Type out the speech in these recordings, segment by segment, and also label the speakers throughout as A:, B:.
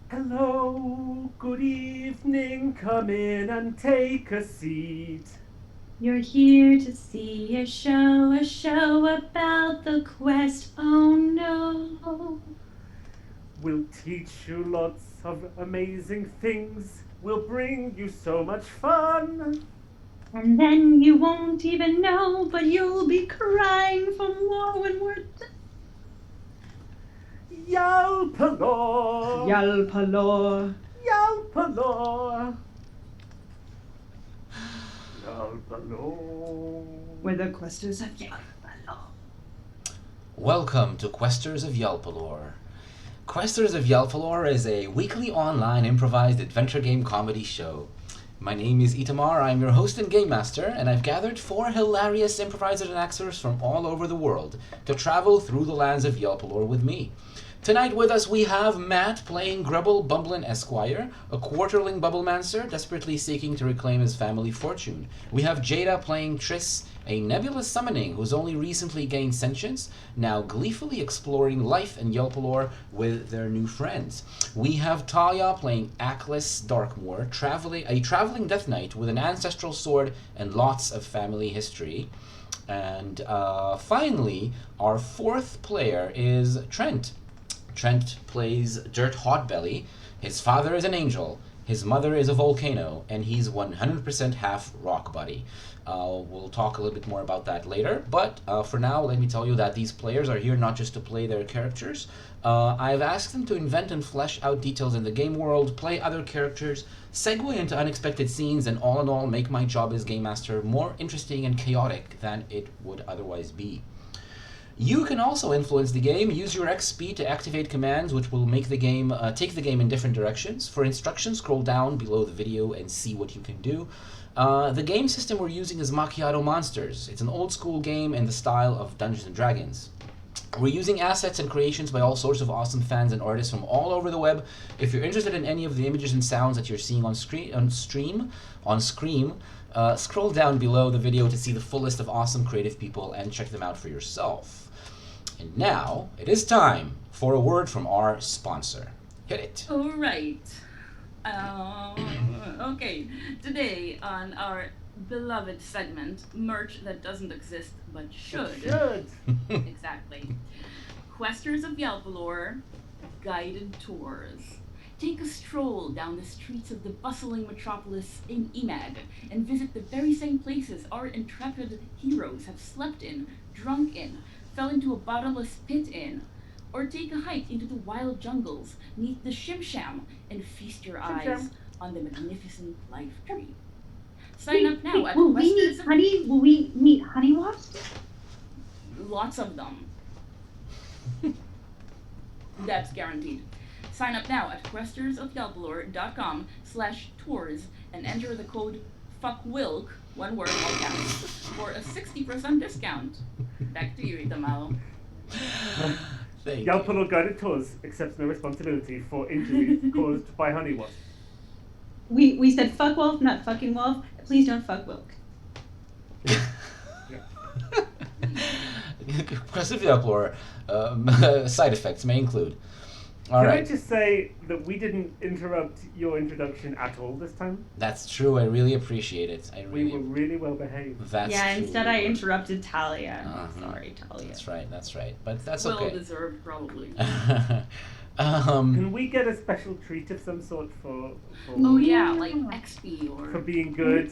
A: Hello, good evening, come in and take a seat.
B: You're here to see a show about the quest. Oh no.
A: We'll teach you lots of amazing things. We'll bring you so much fun.
B: And then you won't even know, but you'll be crying for more when we're done.
A: Yalpelor!
B: Yalpelor.
A: Yalpelor! Yalpelor!
B: We're the questers of Yalpelor.
C: Welcome to Questers of Yalpelor. Questers of Yalpelor is a weekly online improvised adventure game comedy show. My name is Itamar, I'm your host and game master, and I've gathered 4 hilarious improvisers and actors from all over the world to travel through the lands of Yalpelor with me. Tonight with us we have Matt playing Grubble Bumblin Esquire, a quarterling bubblemancer desperately seeking to reclaim his family fortune. We have Jada playing Triss, a nebulous summoning who's only recently gained sentience, now gleefully exploring life in Yalpelor with their new friends. We have Talia playing Aklis Darkmoor, a traveling death knight with an ancestral sword and lots of family history. And finally, our 4th player is Trent. Trent plays Dirt Hotbelly. His father is an angel, his mother is a volcano, and he's 100% half rock buddy. We'll talk a little bit more about that later, but for now, let me tell you that these players are here not just to play their characters. I've asked them to invent and flesh out details in the game world, play other characters, segue into unexpected scenes, and all in all, make my job as game master more interesting and chaotic than it would otherwise be. You can also influence the game. Use your XP to activate commands which will make the game take the game in different directions. For instructions, scroll down below the video and see what you can do. The game system we're using is Macchiato Monsters. It's an old school game in the style of Dungeons and Dragons. We're using assets and creations by all sorts of awesome fans and artists from all over the web. If you're interested in any of the images and sounds that you're seeing on Scream, scroll down below the video to see the full list of awesome creative people and check them out for yourself. And now, it is time for a word from our sponsor. Hit it.
D: All right. Okay. Today on our beloved segment, merch that doesn't exist but should. Exactly. Questers of Yalpelor, guided tours. Take a stroll down the streets of the bustling metropolis in Emad and visit the very same places our intrepid heroes have slept in, drunk in, fell into a bottomless pit in, or take a hike into the wild jungles, meet the Shimsham, and feast your eyes on the magnificent life tree. Sign up now at
B: Will we meet honey? Will we meet honey wasps?
D: Lots of them. That's guaranteed. Sign up now at questersofyalpelor.com/tours and enter the code FUCKWILK, one word, all caps, for a 60% discount. Back to you, Itamao.
A: Yalpelor Guided Tours accepts no responsibility for injuries caused by honey wasps.
B: We said fuck wolf, not fucking wolf. Please don't fuck Wilk.
C: Quest of Yalpelor, side effects may include.
A: Can I just say that we didn't interrupt your introduction at all this time?
C: That's true. I really appreciate it.
A: We were really well behaved.
C: That's
B: yeah,
C: true.
B: instead I interrupted Talia. Sorry, Talia.
C: That's right. But that's
D: well
C: okay.
D: Well deserved, probably.
A: Can we get a special treat of some sort for
D: oh yeah, like XP or
A: for being good?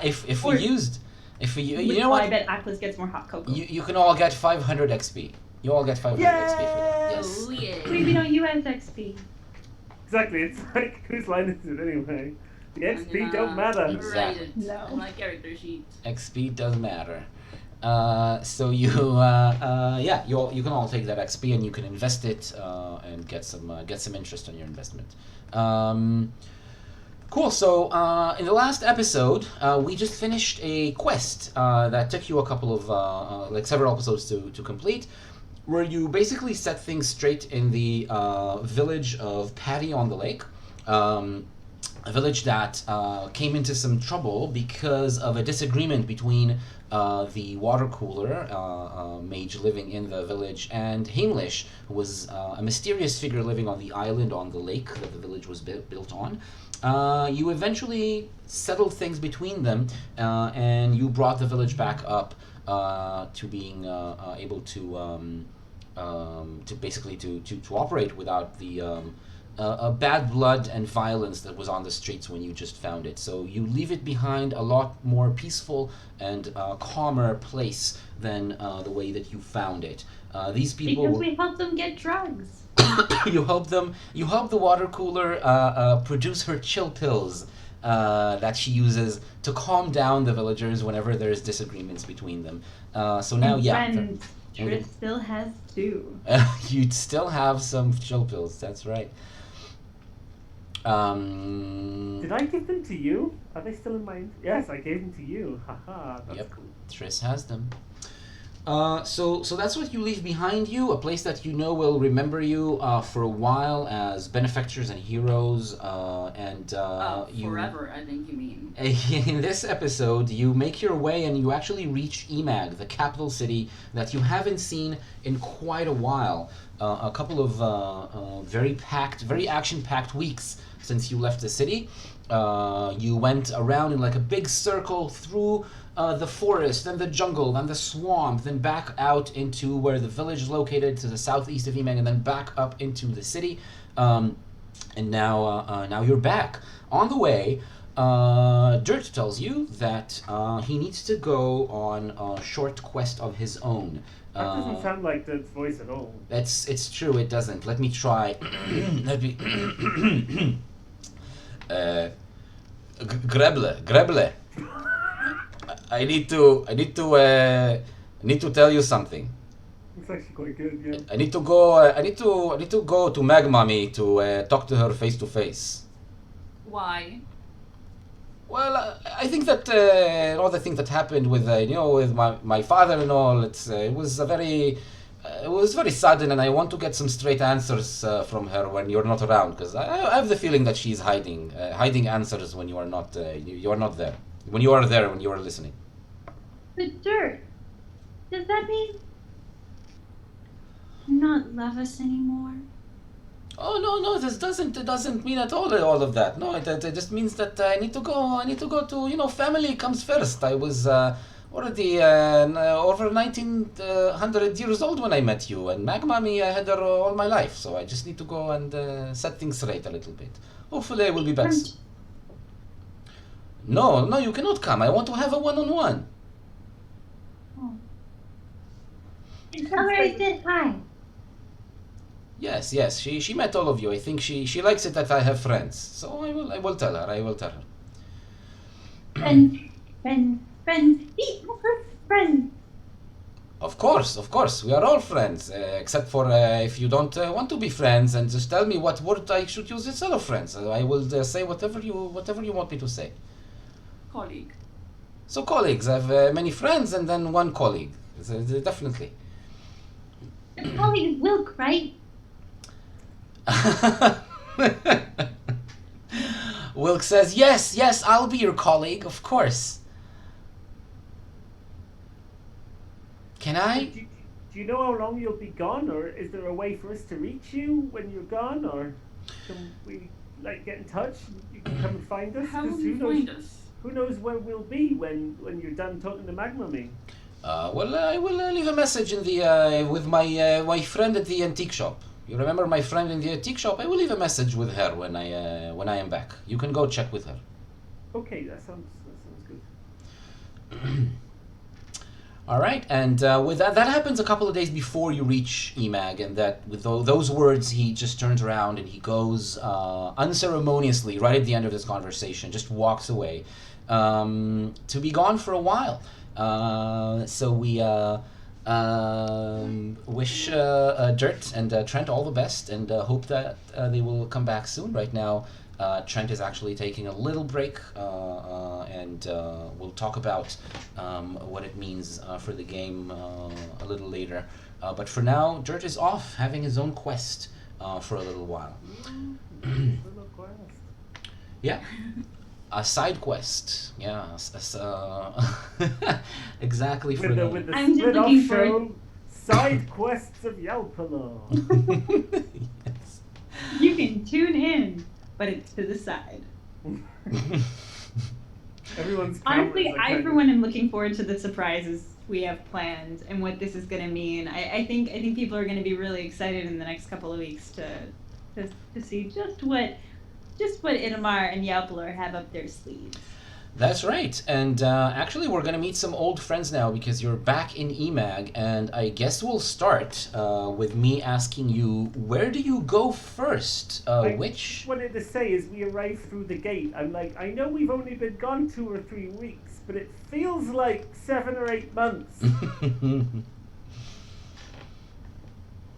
C: if we used, you know what?
B: I bet Aklis gets more hot cocoa.
C: You can all get 500 XP. You all get 500 XP for that. Yes.
D: Oh, yeah.
B: We don't use XP.
A: Exactly. It's like, whose line is it anyway? The XP don't matter.
C: Exactly.
D: Write it on my character sheet.
C: XP does matter. So you you can all take that XP and you can invest it and get some interest on your investment. Cool. So in the last episode, we just finished a quest that took you a couple of several episodes to complete, where you basically set things straight in the village of Patty on the Lake. a village that came into some trouble because of a disagreement between the water cooler mage living in the village and Heimlich, who was a mysterious figure living on the island on the lake that the village was built on. You eventually settled things between them, and you brought the village back up to being able to basically to operate without the bad blood and violence that was on the streets when you just found it. So you leave it behind a lot more peaceful and calmer place than the way that you found it. These people
B: Because we helped them get drugs.
C: you help the water cooler produce her chill pills that she uses to calm down the villagers whenever there's disagreements between them. So now,
B: and
C: yeah.
B: friends, Tris still has 2.
C: You'd still have some chill pills, that's right.
A: Did I give them to you? Are they still in my... Yes, I gave them to you. Haha, that's
C: Yep.
A: cool.
C: Tris has them. So that's what you leave behind you, a place that you know will remember you for a while as benefactors and heroes, and you...
D: Forever, I think you mean.
C: In this episode, you make your way and you actually reach Emag, the capital city that you haven't seen in quite a while. A couple of very action-packed weeks since you left the city. You went around in like a big circle through the forest, then the jungle, then the swamp, then back out into where the village is located to the southeast of Emang, and then back up into the city. And now you're back. On the way, Dirt tells you that he needs to go on a short quest of his own.
A: That doesn't sound like the voice at all.
C: It's true, it doesn't. Let me try. Let me... Greble. I need to tell you something.
A: It's actually quite good, yeah.
C: I need to go to Magmami to talk to her face to face.
D: Why?
C: Well, I think that all the things that happened with with my father and all, it was very sudden, and I want to get some straight answers from her when you're not around, because I have the feeling that she's hiding answers when you are not you are not there. When you are there, when you are listening.
B: But Dirt, does that mean you not love us anymore?
C: Oh no, it doesn't mean at all of that. No, it just means that I need to go to family comes first. I was already over 1900 years old when I met you, and Magmami I had her all my life, so I just need to go and set things straight a little bit. Hopefully I will be back. No, you cannot come. I want to have a one-on-one.
B: Oh. And tell her I said hi.
C: Yes, she met all of you. I think she likes it that I have friends. So I will tell her.
B: Friends. Be her friends.
C: Of course. We are all friends, except for if you don't want to be friends, and just tell me what word I should use instead of friends. I will say whatever you want me to say.
D: Colleague.
C: So colleagues, I have many friends and then one colleague. Definitely.
B: Your colleague is Wilk, right?
C: Wilk says, yes, I'll be your colleague, of course. Can I?
A: Do you know how long you'll be gone, or is there a way for us to reach you when you're gone, or can we get in touch? You can come and find us.
D: How will
A: 'Cause
D: you find us?
A: Who knows where we'll be when you're done talking to Magmami?
C: Well, I will leave a message in the with my friend at the antique shop. You remember my friend in the antique shop? I will leave a message with her when I am back. You can go check with her.
A: Okay, that sounds good.
C: All right, and with that happens a couple of days before you reach Emag, and that with those words, he just turns around and he goes unceremoniously right at the end of this conversation, just walks away to be gone for a while. So we wish Dirt and Trent all the best, and hope that they will come back soon. Right now, Trent is actually taking a little break, and we'll talk about what it means for the game a little later. But for now, Dirt is off having his own quest for a little while. Yeah. A side quest. Yeah. Exactly for
A: With the
B: I'm just
A: split-off
B: looking
A: show, Side Quests of Yalpelor.
C: Yes.
B: You can tune in, but it's to the side.
A: Everyone's
B: Honestly,
A: cameras are
B: I
A: kind
B: for
A: of-
B: one am looking forward to the surprises we have planned and what this is going to mean. I think people are going to be really excited in the next couple of weeks to see just what Itamar and Yalpelor have up their sleeves.
C: That's right. And actually, we're going to meet some old friends now because you're back in EMAG. And I guess we'll start with me asking you, where do you go first?
A: I
C: Which?
A: wanted to say as we arrive through the gate, I'm like, I know we've only been gone 2 or 3 weeks, but it feels like 7 or 8 months.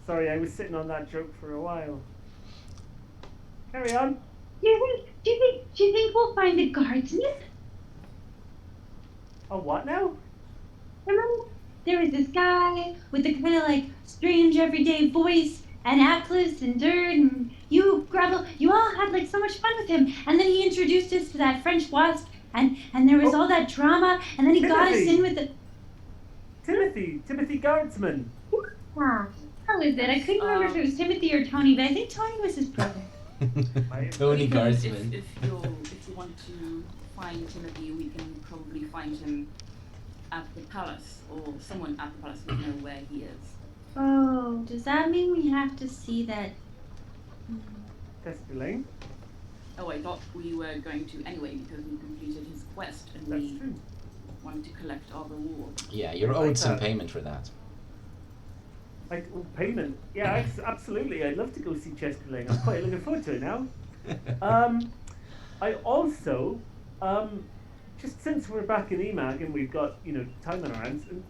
A: Sorry, I was sitting on that joke for a while. Carry on.
B: Do you think we'll find the guardsman?
A: Oh, what now?
B: Remember, there was this guy with the kind of like strange everyday voice, and Atlas and Dirt and you, Gravel. You all had like so much fun with him, and then he introduced us to that French wasp, and there was all that drama, and then he got us
A: Timothy.
B: in with the.
A: Timothy Guardsman.
B: How is it? I couldn't remember if it was Timothy or Tony, but I think Tony was his brother.
C: Tony
D: We can-
C: Guardsman.
D: If you want to find Timothy, we can probably find him at the palace, or someone at the palace would know where he is.
B: Oh, does that mean we have to see that?
A: Testerling.
D: Oh, I thought we were going to anyway because we completed his quest and
A: That's
D: we
A: true.
D: wanted to collect our reward.
C: Yeah, you're
A: Like
C: owed some
A: that.
C: payment for that.
A: Like, oh, payment. Yeah, absolutely. I'd love to go see Chesterling. I'm quite looking forward to it now. I also, just since we're back in EMAG and we've got, time on our hands, and,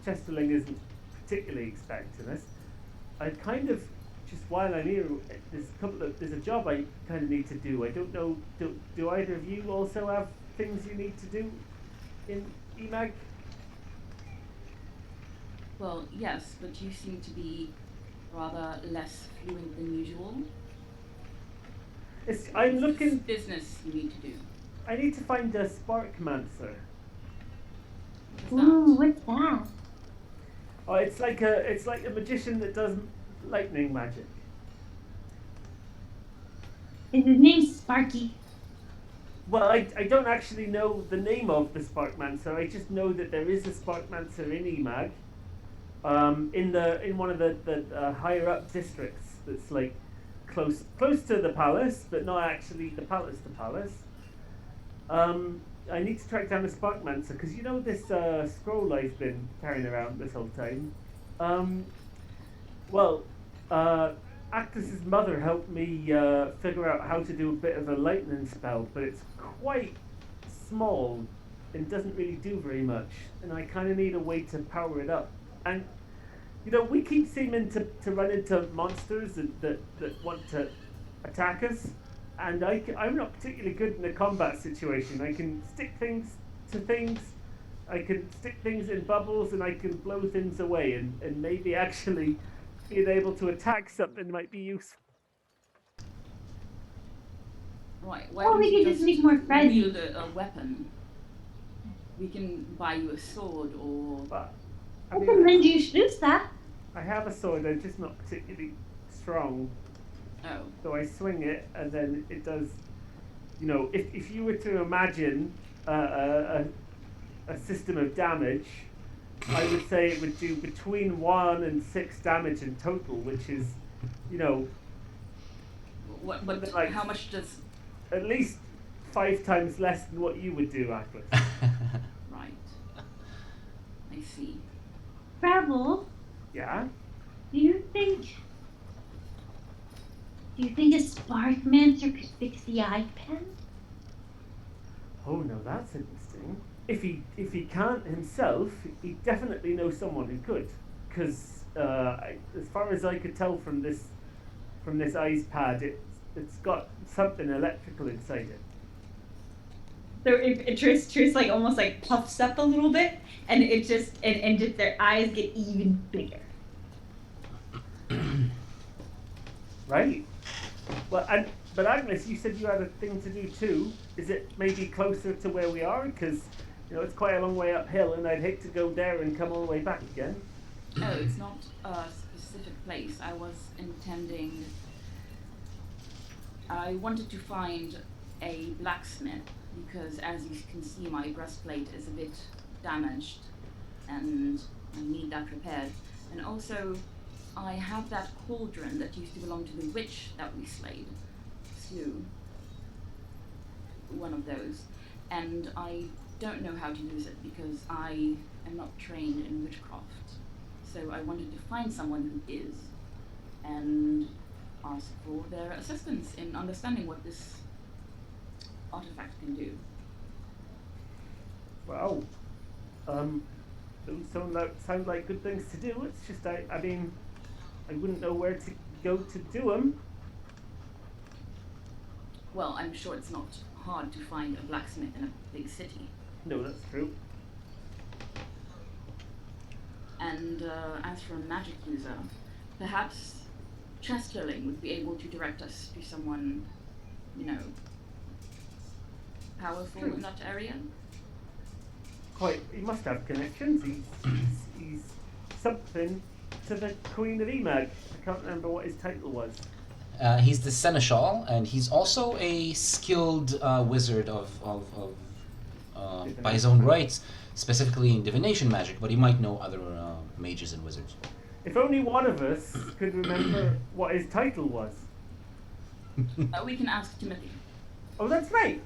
A: Chesterling isn't particularly expecting us, I kind of, just while I'm here, there's a job I kind of need to do. I don't know, do either of you also have things you need to do in EMAG?
D: Well, yes, but you seem to be rather less fluent than usual.
A: I'm
D: This
A: looking.
D: is business you need to do.
A: I need to find a Sparkmancer.
D: What's
B: Ooh,
D: that?
B: what's that?
A: Oh, it's like a magician that does lightning magic.
B: Is his name Sparky?
A: Well, I don't actually know the name of the Sparkmancer. I just know that there is a Sparkmancer in EMAG, in one of the higher up districts that's like close to the palace, but not actually the palace. I need to track down the Sparkmancer because this scroll I've been carrying around this whole time. Actus's mother helped me figure out how to do a bit of a lightning spell, but it's quite small and doesn't really do very much, and I kind of need a way to power it up. And we keep seeming to run into monsters that want to attack us, and I'm not particularly good in a combat situation. I can stick things to things, I can stick things in bubbles, and I can blow things away, and maybe actually being able to attack something might be useful.
D: Right, why
B: Well,
D: don't
B: we
D: you
B: could just make more friends.
D: wield a weapon? We can buy you a sword or...
A: But
B: I can lend you Shrusta.
A: I have a sword, I'm just not particularly strong.
D: Oh.
A: So I swing it, and then it does. If you were to imagine a system of damage, I would say it would do between 1 and 6 damage in total, which is, like-
D: how much does...
A: at least 5 times less than what you would do, Atlas.
D: Right. I see.
B: Gravel,
A: Yeah?
B: do you think a Sparkmancer could fix the eye pen?
A: Oh no, that's interesting. If he can't himself, he definitely knows someone who could. Because as far as I could tell from this eyes pad, it's got something electrical inside it.
B: So if Triss like almost like puffs up a little bit, and it just and just their eyes get even bigger.
A: Right. Well, and But Agnes, you said you had a thing to do too. Is it maybe closer to where we are? Because, it's quite a long way uphill, and I'd hate to go there and come all the way back again.
D: Oh, it's not a specific place. I was intending... I wanted to find a blacksmith, because as you can see, my breastplate is a bit damaged, and I need that repaired. And also, I have that cauldron that used to belong to the witch that we slew. One of those. And I don't know how to use it because I am not trained in witchcraft. So I wanted to find someone who is and ask for their assistance in understanding what this artifact can do.
A: Wow. Those sound like good things to do. It's just, I wouldn't know where to go to do them.
D: Well, I'm sure it's not hard to find a blacksmith in a big city.
A: No, that's true.
D: And as for a magic user, perhaps Chesterling would be able to direct us to someone, powerful in that area.
A: Quite, he must have connections. He's something to the Queen of Emag. I can't remember what his title was.
C: He's the seneschal, and he's also a skilled wizard by his own rights, specifically in divination magic, but he might know other mages and wizards.
A: If only one of us could remember what his title was.
D: We can ask Timothy.
A: Oh, that's right.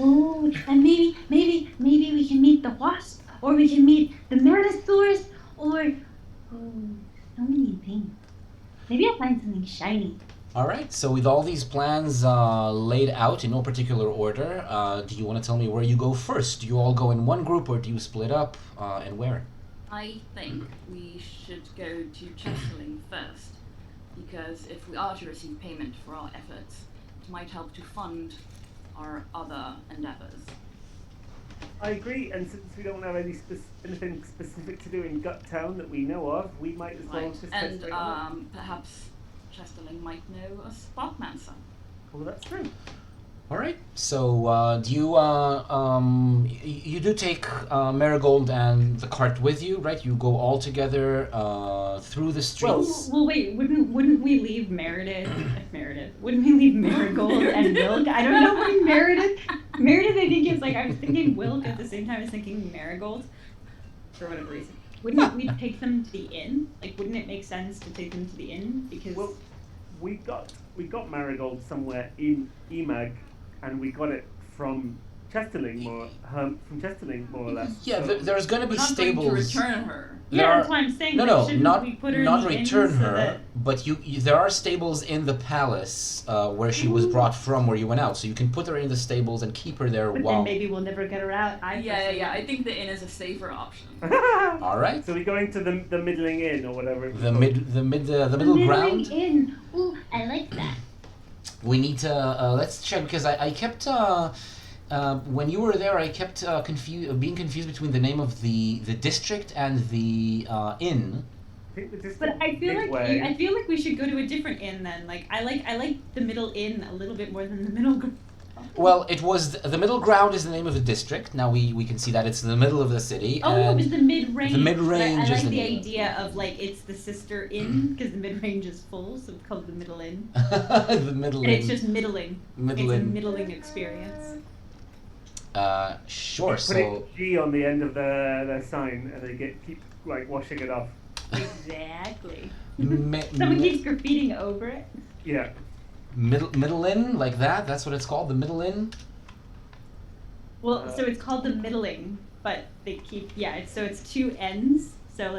B: Oh, and maybe we can meet the wasp, or we can meet the Merosaurus, or so many things. Maybe I'll find something shiny.
C: All right, so with all these plans laid out in no particular order, do you want to tell me where you go first? Do you all go in one group, or do you split up, and where?
D: I think we should go to Chesterling first, because if we are to receive payment for our efforts, it might help to fund our other endeavors.
A: I agree, and since we don't have anything specific to do in Guttown that we know of, we might as well just head
D: And
A: straight on.
D: perhaps Chesterling might know a Sparkmancer.
A: Oh, that's true.
C: All right, so do you do take Marigold and the cart with you, right? You go all together through the streets.
B: Well, wait. Wouldn't we leave Meredith? Wouldn't we leave Marigold and Wilk? I don't know what Meredith. Meredith, I think is like I was thinking Wilk at the same time I was thinking Marigold, for whatever reason. Wouldn't we take them to the inn? Like, wouldn't it make sense to take them to the inn? Because
A: we got Marigold somewhere in Emag, and we got it from Chesterling more or less.
C: Yeah,
A: so
C: there's going to be
D: We're not
C: stables.
D: going to return her.
B: that's what I'm saying.
C: No,
B: shouldn't
C: not
B: we put her
C: not
B: in the inn
C: return
B: so
C: her,
B: that-
C: but you there are stables in the palace where she was brought from, where you went out, so you can put her in the stables and keep her there
B: But
C: while.
B: then maybe we'll never get her out.
D: Yeah. I think the inn is a safer option.
C: All right.
A: So we're going to the middling inn or whatever. It was
C: The
A: called.
C: middle ground.
B: Inn. Ooh, I like that.
C: We need to let's check because I kept when you were there I kept being confused between the name of the district and the inn.
A: I think the district
B: But I feel
A: Midway.
B: like we should go to a different inn then. Like I like the middle inn a little bit more than the middle.
C: Well, it was the middle ground is the name of the district. Now we can see that it's in the middle of the city.
B: Oh,
C: and
B: it was the mid-range.
C: the mid-range
B: I
C: is
B: like
C: the
B: the
C: name.
B: idea of like it's the sister inn because the mid-range is full, so it's called the middle inn.
C: the middle
B: And
C: inn.
B: it's just middling.
C: Middle
B: It's a
C: inn.
B: middling experience.
C: Sure.
A: Put
C: So
A: a G on the end of their sign, and they keep like washing it off.
B: Exactly.
C: mi-
B: Someone
C: mi-
B: keeps graffitiing over it.
A: Yeah.
C: middle inn like that. That's what it's called. The middle inn.
B: Well, so it's called the middling, but they keep it's two N's, so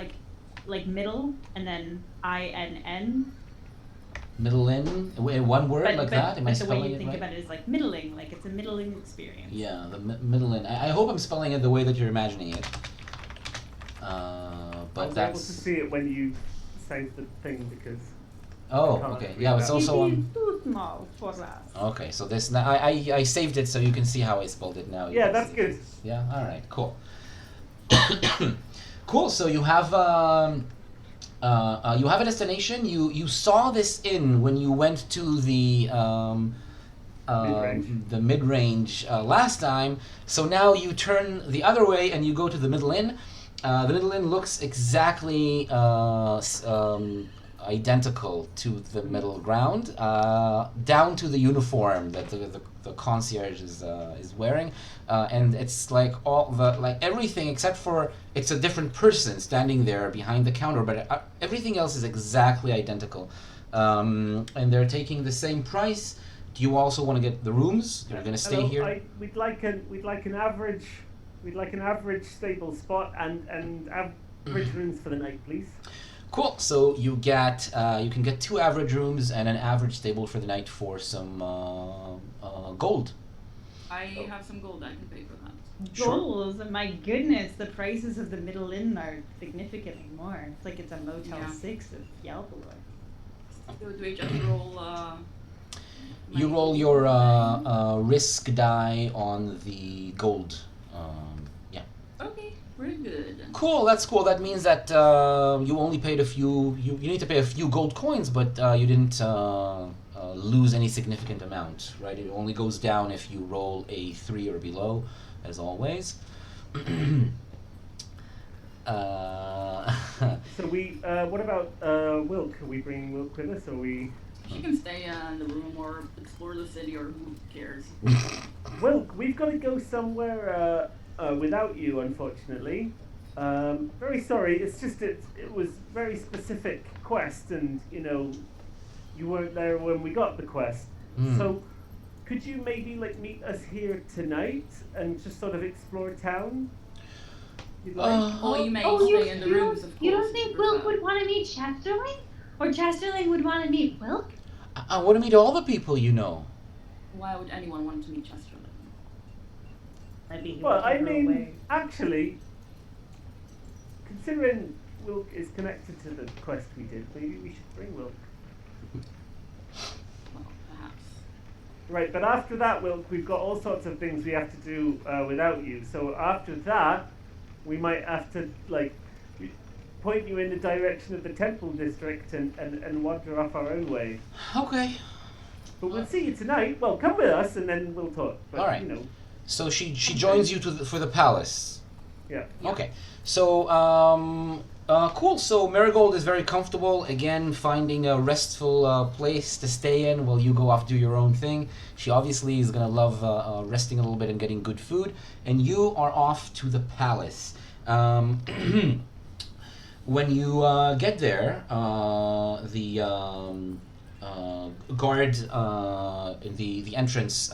B: like middle and then INN.
C: Middle inn. In one word like that. Am I
B: but the way
C: spelling
B: you
C: it
B: think
C: right?
B: about it is like middling, like it's a middling experience.
C: Yeah, the middle inn. I hope I'm spelling it the way that you're imagining it. But
A: I was able to see it when you saved the thing because.
C: Oh,
A: I can't
C: okay.
A: read
C: Yeah, it's
A: that.
C: also
B: It is
C: on.
B: too small for us.
C: Okay, so this now I saved it so you can see how I spelled it now. You
A: Yeah,
C: can
A: that's
C: see.
A: good.
C: Yeah. All right. Cool. Cool. So you have You have a destination. You saw this inn when you went to the
A: Mid-range.
C: the mid-range last time. So now you turn the other way and you go to the middle inn. The middle inn looks exactly identical to the middle ground, down to the uniform that the concierge is wearing, and it's like all the everything except for it's a different person standing there behind the counter, but everything else is exactly identical, and they're taking the same price. Do you also want to get the rooms? You're going to stay here.
A: We'd like an average stable spot and average rooms for the night, please.
C: Cool. So you can get 2 average rooms and an average stable for the night for some gold.
D: I have some gold. I can pay for that.
B: Gold? My goodness, the prices of the Middle Inn are significantly more. It's like it's a Motel 6 of Yalpelor.
D: So do we just roll?
C: You roll your risk die on the gold. Yeah.
D: Okay, very good.
C: Cool. That's cool. That means that you only paid a few. You need to pay a few gold coins, but you didn't lose any significant amount, right? It only goes down if you roll a 3 or below, as always.
A: So what about Wilk? Are we bringing Wilk with us, or we?
D: She can stay in the room or explore the city, or who cares?
A: Wilk, we've got to go somewhere without you, unfortunately. Very sorry. It's just it was very specific quest, and you weren't there when we got the quest. So, could you maybe meet us here tonight and just sort of explore town? You'd like?
D: You may stay in the rooms, of course.
B: You don't think Wilk would want to meet Chesterling? Or Chesterling would want to meet Wilk?
C: I want to meet all the people you know.
D: Why would anyone want to meet Chesterling?
A: Well, I mean, actually, considering Wilk is connected to the quest we did, maybe we should bring Wilk.
D: Well, perhaps.
A: Right, but after that, Wilk, we've got all sorts of things we have to do without you. So after that, we might have to, point you in the direction of the temple district and wander off our own way.
C: Okay.
A: But we'll see you tonight. Well, come with us and then we'll talk. But,
C: all right. So she joins you for the palace.
A: Yeah.
C: Okay. So cool. So Marigold is very comfortable again, finding a restful place to stay in while you go off do your own thing. She obviously is gonna love resting a little bit and getting good food. And you are off to the palace. When you get there, the guard in the entrance,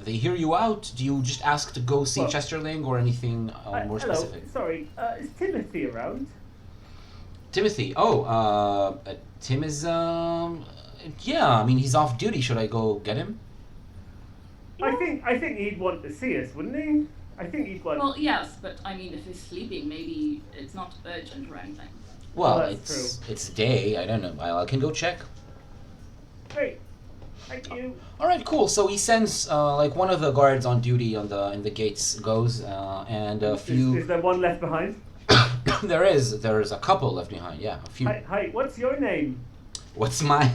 C: they hear you out. Do you just ask to go see Chesterling or anything more specific?
A: Hello, sorry, is Timothy around?
C: Timothy? Tim is, yeah, I mean, he's off duty. Should I go get him?
A: I think he'd want to see us, wouldn't he? I think he'd want...
D: Well, yes, but I mean, if he's sleeping, maybe it's not urgent or anything.
C: Well,
A: that's true.
C: It's day. I don't know. I can go check.
A: Great. Thank you.
C: All right, cool. So he sends one of the guards on duty in the gates goes, and a few.
A: Is there one left behind?
C: There is a couple left behind. Yeah, a few.
A: Hi. What's your name?
C: What's my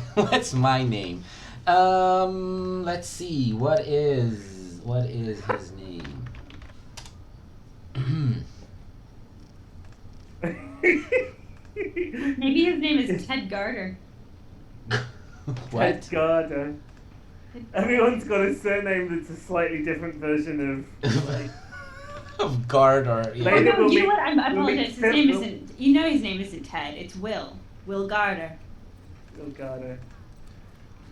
C: name? Let's see. What is his name?
B: Maybe his name is Ted Garter.
C: What?
A: Ted Garter. Everyone's got a surname that's a slightly different version of...
C: of guard or... Yeah.
B: Oh, no, you know what? I apologize. His name isn't... You know his name isn't Ted. It's Will. Will Garter.
A: Will Garter.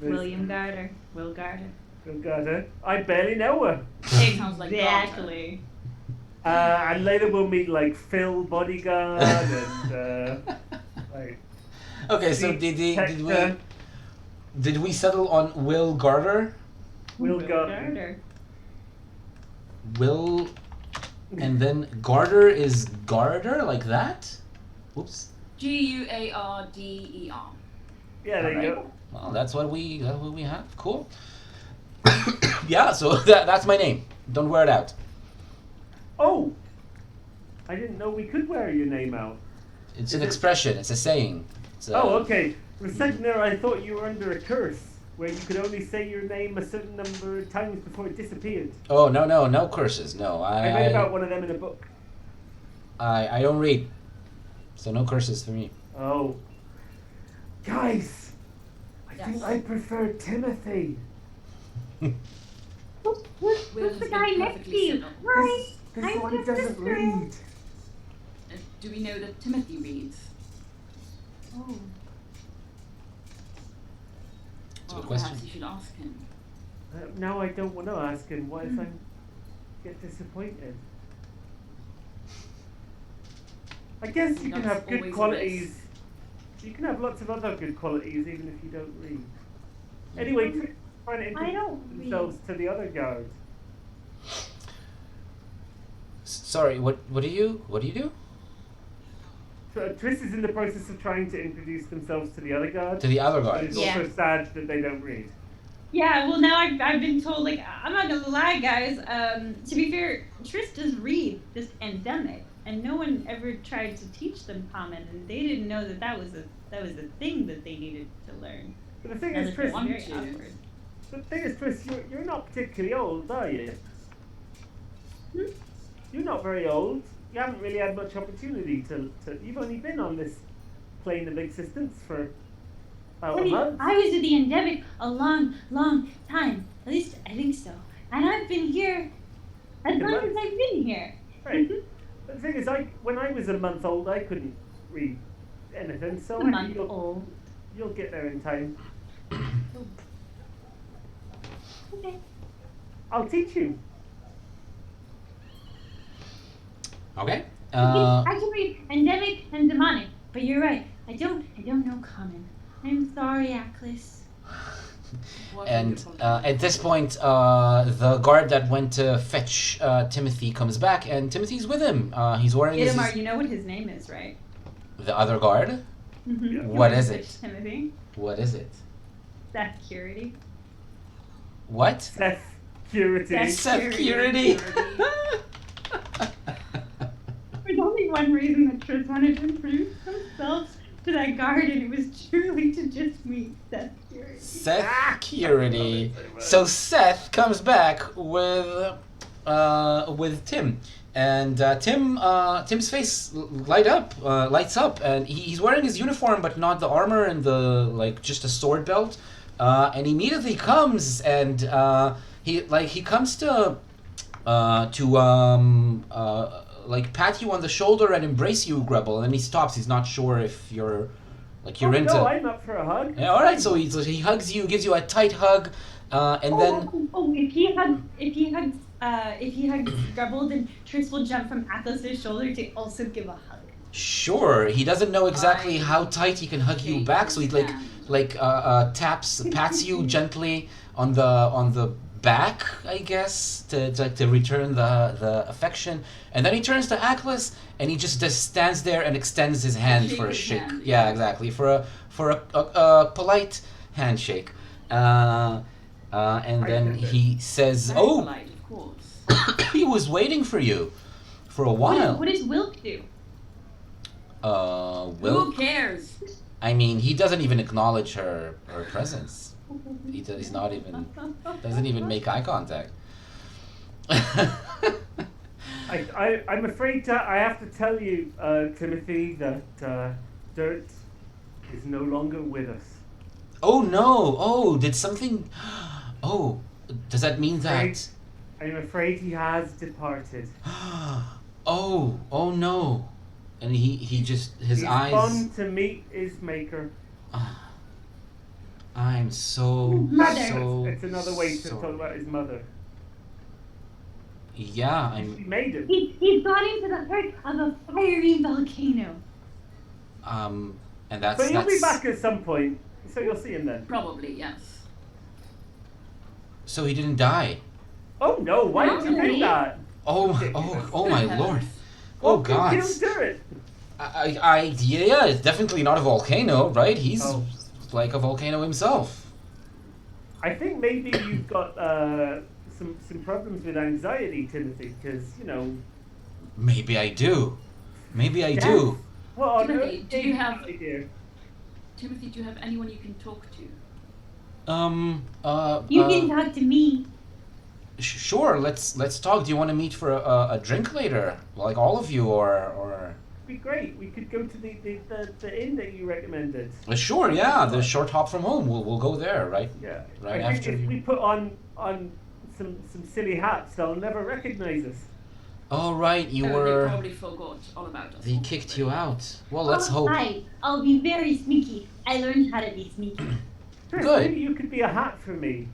B: William Garter. Will Garter.
A: Will Garter. I barely know her.
D: Sounds like
B: Exactly.
A: And later we'll meet Phil Bodyguard and
C: Okay, so did we settle on Will Garter?
A: Will Garter.
C: Will, and then Garter is Garter like that? Whoops.
D: Guarder.
A: Yeah, there you go.
C: Well, that's what we have. Cool. Yeah, so that's my name. Don't wear it out.
A: Oh, I didn't know we could wear your name out.
C: It's an expression. It's a saying.
A: Oh, okay. For a second there, I thought you were under a curse, where you could only say your name a certain number of times before it disappeared.
C: Oh, no curses. No,
A: I read about one of them in a book.
C: I don't read, so no curses for me.
A: Oh. Guys! I think I prefer Timothy.
B: Who's the guy next to you? Right.
A: This one doesn't read.
D: Do we know that Timothy reads?
B: Oh.
C: It's a good
D: Well,
C: question.
D: perhaps you should ask him.
A: Now I don't want to ask him. What if I get disappointed? I guess you can
D: That's
A: have good
D: always a
A: qualities. You can have lots of other good qualities even if you don't read. Anyway, trying to
B: I
A: introduce
B: don't
A: themselves to the other guard.
C: Sorry, what do you do?
A: Triss is in the process of trying to introduce themselves to the other guard.
C: To the other
A: But
C: guard.
A: it's also sad that they don't read.
B: Yeah, well now I've been told, like, I'm not gonna lie, guys, to be fair, Triss does read this endemic, and no one ever tried to teach them common, and they didn't know that was a thing that they needed to learn.
A: But the thing
B: And
A: is,
B: it's
A: Triss,
B: very
D: to.
B: awkward.
A: you're not particularly old, are you?
B: Hmm?
A: You're not very old. You haven't really had much opportunity to you've only been on this plane of existence for about a month.
B: I was at the endemic a long, long time. At least I think so. And I've been here as long as I've been here.
A: Right. But the thing is, when I was a month old, I couldn't read anything, so
B: A month old.
A: you'll get there in time.
B: Okay.
A: I'll teach you.
C: Okay.
B: I can read endemic and demonic, but you're right. I don't know common. I'm sorry, Aklis.
C: And at this point, the guard that went to fetch Timothy comes back, and Timothy's with him. He's wearing his,
B: Idamar, you know what his name is, right?
C: the other guard.
B: Mm-hmm.
C: What is it?
B: Timothy.
C: What is it?
B: Security.
C: What?
A: Security.
C: Security.
B: There's only one reason that Triss wanted to introduce themselves to that guard, and it was truly to just meet Security.
C: Security. So Seth comes back with Tim, and Tim's face lights up, and he's wearing his uniform, but not the armor and the just a sword belt. And immediately comes and he comes to pat you on the shoulder and embrace you, Grubble, and then he stops. He's not sure if you're into.
A: No, I'm up for a hug.
C: Yeah, all right. So he hugs you, gives you a tight hug, and then.
B: If he hugs Grubble, then Triss will jump from Atlas's shoulder to also give a hug.
C: Sure, he doesn't know exactly how tight he can hug you back, so he pats you gently on the back, I guess, to return the affection, and then he turns to Aklis and he just stands there and extends his hand for a shake.
D: Hand.
C: Yeah, exactly, for a polite handshake, and then he says,
D: Very
C: "Oh,
D: polite, of course.
C: he was waiting for you for a while."
B: What does Wilk do?
D: Who
C: Wilk.
D: cares?
C: I mean, he doesn't even acknowledge her presence. He's not even doesn't even make eye contact.
A: I'm afraid I have to tell you, Timothy, that Dirt is no longer with us.
C: Oh no! Oh, did something? Oh, does that mean that?
A: I'm afraid he has departed.
C: Oh no! And he just his
A: He's
C: eyes.
A: gone to meet his maker.
C: I'm so
B: Mother.
A: It's another way to
C: sorry.
A: talk about his mother.
C: Yeah,
A: He made him.
B: He's gone into the heart of a fiery volcano.
C: and that's.
A: But he'll be back at some point, so you'll see him then.
D: Probably, yes.
C: So he didn't die.
A: Oh no! Why did you do that?
C: Oh my lord! Oh God!
A: Killed Dirt.
C: Yeah, it's definitely not a volcano, right? He's
A: Oh.
C: like a volcano himself.
A: I think maybe you've got some problems with anxiety, Timothy, because
C: Maybe I do. Maybe I
A: Yes.
C: do.
A: What on
D: Timothy,
A: earth
D: do you
A: gave
D: have-
A: idea?
D: Timothy, do you have anyone you can talk to?
B: You can talk to me.
C: Sure. Let's talk. Do you want to meet for a drink later, like all of you, or?
A: Be great. We could go to the inn that you recommended.
C: Sure. Yeah, the short hop from home. We'll go there, right?
A: Yeah.
C: Right
A: I think
C: after
A: if
C: you.
A: we put on some silly hats, they'll never recognize us.
C: Oh right, you
D: They
C: were.
D: probably forgot all about us.
C: They kicked you out. Well, let's hope.
B: Hi, I'll be very sneaky. I learned how to be sneaky.
A: Chris,
C: Good.
A: maybe you could be a hat for me.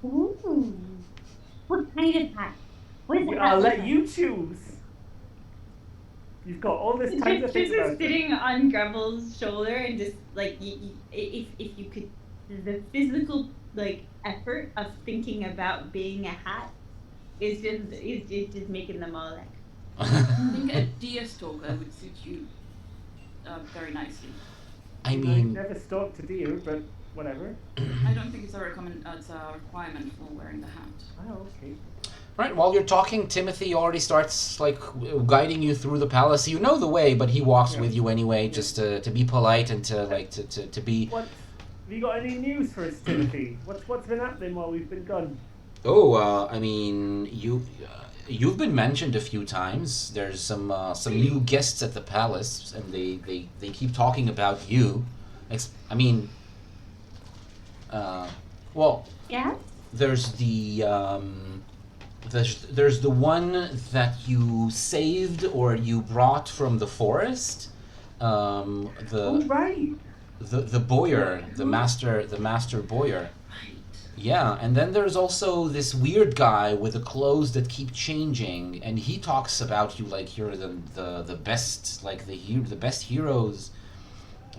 B: Ooh. What kind of hat? What is the hat?
A: I'll
B: look
A: let
B: like?
A: you choose. You've got all this time to think
E: Just
A: about it.
E: sitting on Grummel's shoulder and just like if you could, the physical like effort of thinking about being a hat is just making them all like.
D: I think a deer stalker would suit you very nicely.
C: I
A: I've
C: mean,
A: never stalked a deer, but whatever.
D: I don't think it's a requirement for wearing the hat.
A: Oh, okay.
C: right. While you're talking, Timothy already starts like guiding you through the palace. You know the way, but he walks
A: Yeah.
C: with you anyway, just to be polite and to like to be.
A: What? Have you got any news for us, Timothy? What's been happening while we've been gone?
C: Oh, I mean, you've been mentioned a few times. There's some new guests at the palace, and they keep talking about you. I mean, well,
B: Yeah?
C: there's the there's the one that you saved or you brought from the forest.
A: Oh,
C: The
A: right.
C: the boyar, the master boyar.
D: Right.
C: Yeah, and then there's also this weird guy with the clothes that keep changing, and he talks about you like you're the best, like the best heroes.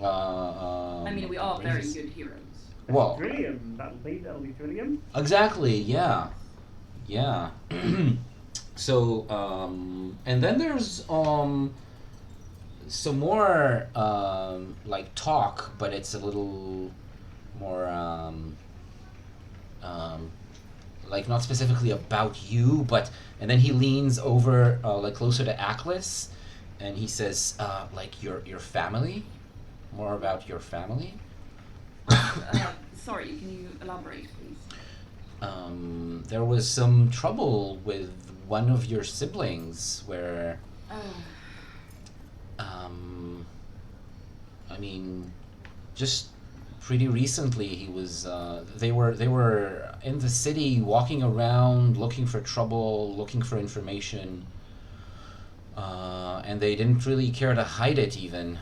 D: I mean, we are very
C: races.
D: good heroes.
C: Well,
A: Trillium. That'll be Trillium.
C: exactly, yeah, yeah. So, and then there's some more like talk, but it's a little more like not specifically about you, but and then he leans over like closer to Aklis, and he says like your family, more about your family.
D: Sorry, can you elaborate, please?
C: There was some trouble with one of your siblings where I mean, just pretty recently he was they were in the city walking around looking for trouble, looking for information, and they didn't really care to hide it even.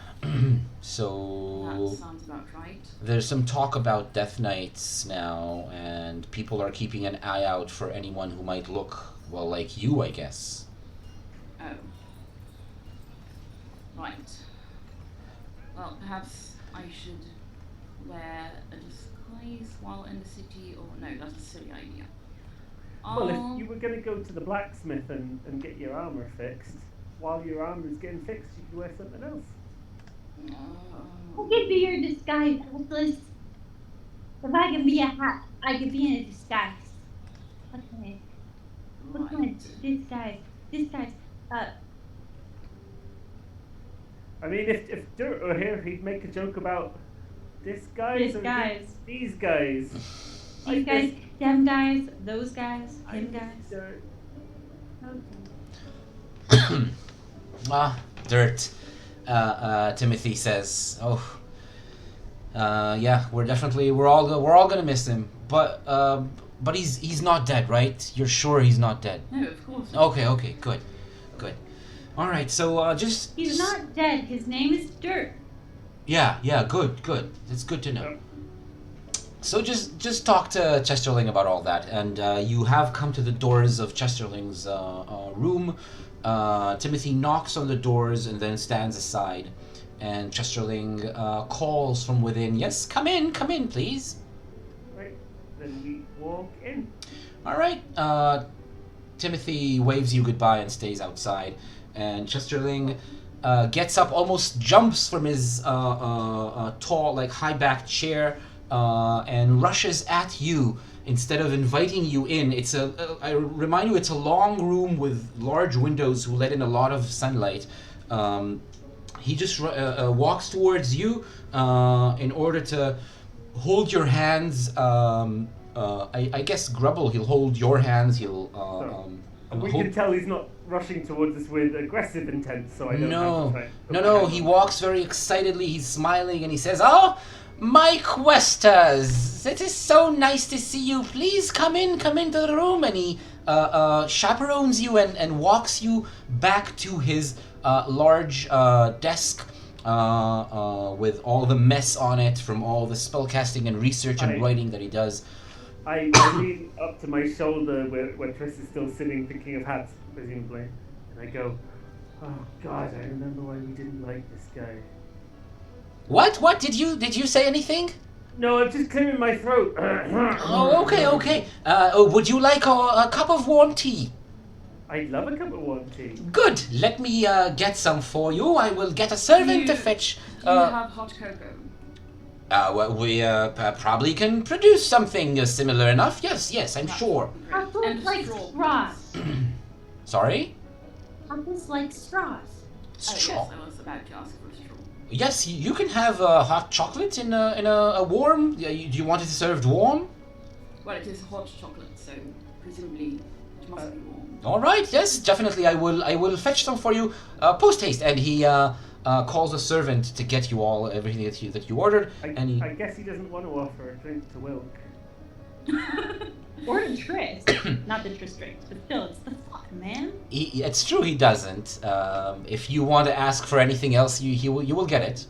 C: So
D: That sounds about right.
C: there's some talk about death knights now, and people are keeping an eye out for anyone who might look, well, like you, I guess.
D: Oh. Right. Well, perhaps I should wear a disguise while in the city, or no, that's a silly idea.
A: Well, if you were going to go to the blacksmith and get your armor fixed, while your armor's getting fixed, you could wear something else.
B: I could be your disguise, Atlas. If I can be a hat, I could be in a disguise. Okay. What kind
D: Right.
B: of disguise? Disguise.
A: I mean, if Dirt were here, he'd make a joke about this guys or
B: Disguise.
A: these guys.
B: These guys, them guys, those guys,
A: I
B: them
A: think
B: guys.
A: Dirt.
B: Okay.
C: Dirt. Timothy says, "Oh, yeah, we're all gonna miss him, but he's not dead, right? You're sure he's not dead?
D: No, of course not.
C: Okay, good. All right, so just
B: He's not dead. His name is Dirt.
C: yeah, good. It's good to know.
A: Yep.
C: So just talk to Chesterling about all that, and you have come to the doors of Chesterling's room. Timothy knocks on the doors and then stands aside, and Chesterling calls from within, "Yes, come in, please."
A: Right. Then we walk in.
C: All right. Timothy waves you goodbye and stays outside, and Chesterling gets up, almost jumps from his tall, like high-backed chair, and rushes at you. Instead of inviting you in, I remind you, it's a long room with large windows who let in a lot of sunlight. he just walks towards you in order to hold your hands. I guess Grubble, he'll hold your hands. He'll.
A: We can tell he's not rushing towards us with aggressive intent, so I don't have to try.
C: No. He walks very excitedly. He's smiling and he says, "Oh, my questers! It is so nice to see you. Please come into the room." And he chaperones you and walks you back to his large desk with all the mess on it from all the spellcasting and research and writing that he does.
A: I lean up to my shoulder where Triss is still sitting thinking of hats, presumably, and I go, "Oh God, I remember why we didn't like this guy."
C: What? Did you say anything?
A: No, I'm just clearing my throat.
C: Oh, okay. Would you like a cup of warm tea?
A: I'd love a cup of warm tea.
C: Good. Let me get some for you. I will get a servant to fetch.
D: Do you have hot cocoa?
C: Well, we probably can produce something similar enough. Yes, I'm sure.
B: Apples like straws.
C: Sorry?
B: Apples like straws.
C: Straw.
D: Oh, yes, I was about to ask for a straw.
C: Yes, you can have hot chocolate in a warm. Do you want it served warm?
D: Well, it is hot chocolate, so presumably it must be warm.
C: All right. Yes, definitely. I will fetch some for you post haste. And he calls a servant to get you all everything that you ordered.
A: I guess he doesn't want to offer a drink to Wilk.
E: Or to Triss. Not the Triss drinks, but still, it's the fuck, man.
C: It's true he doesn't. If you want to ask for anything else, you will get it.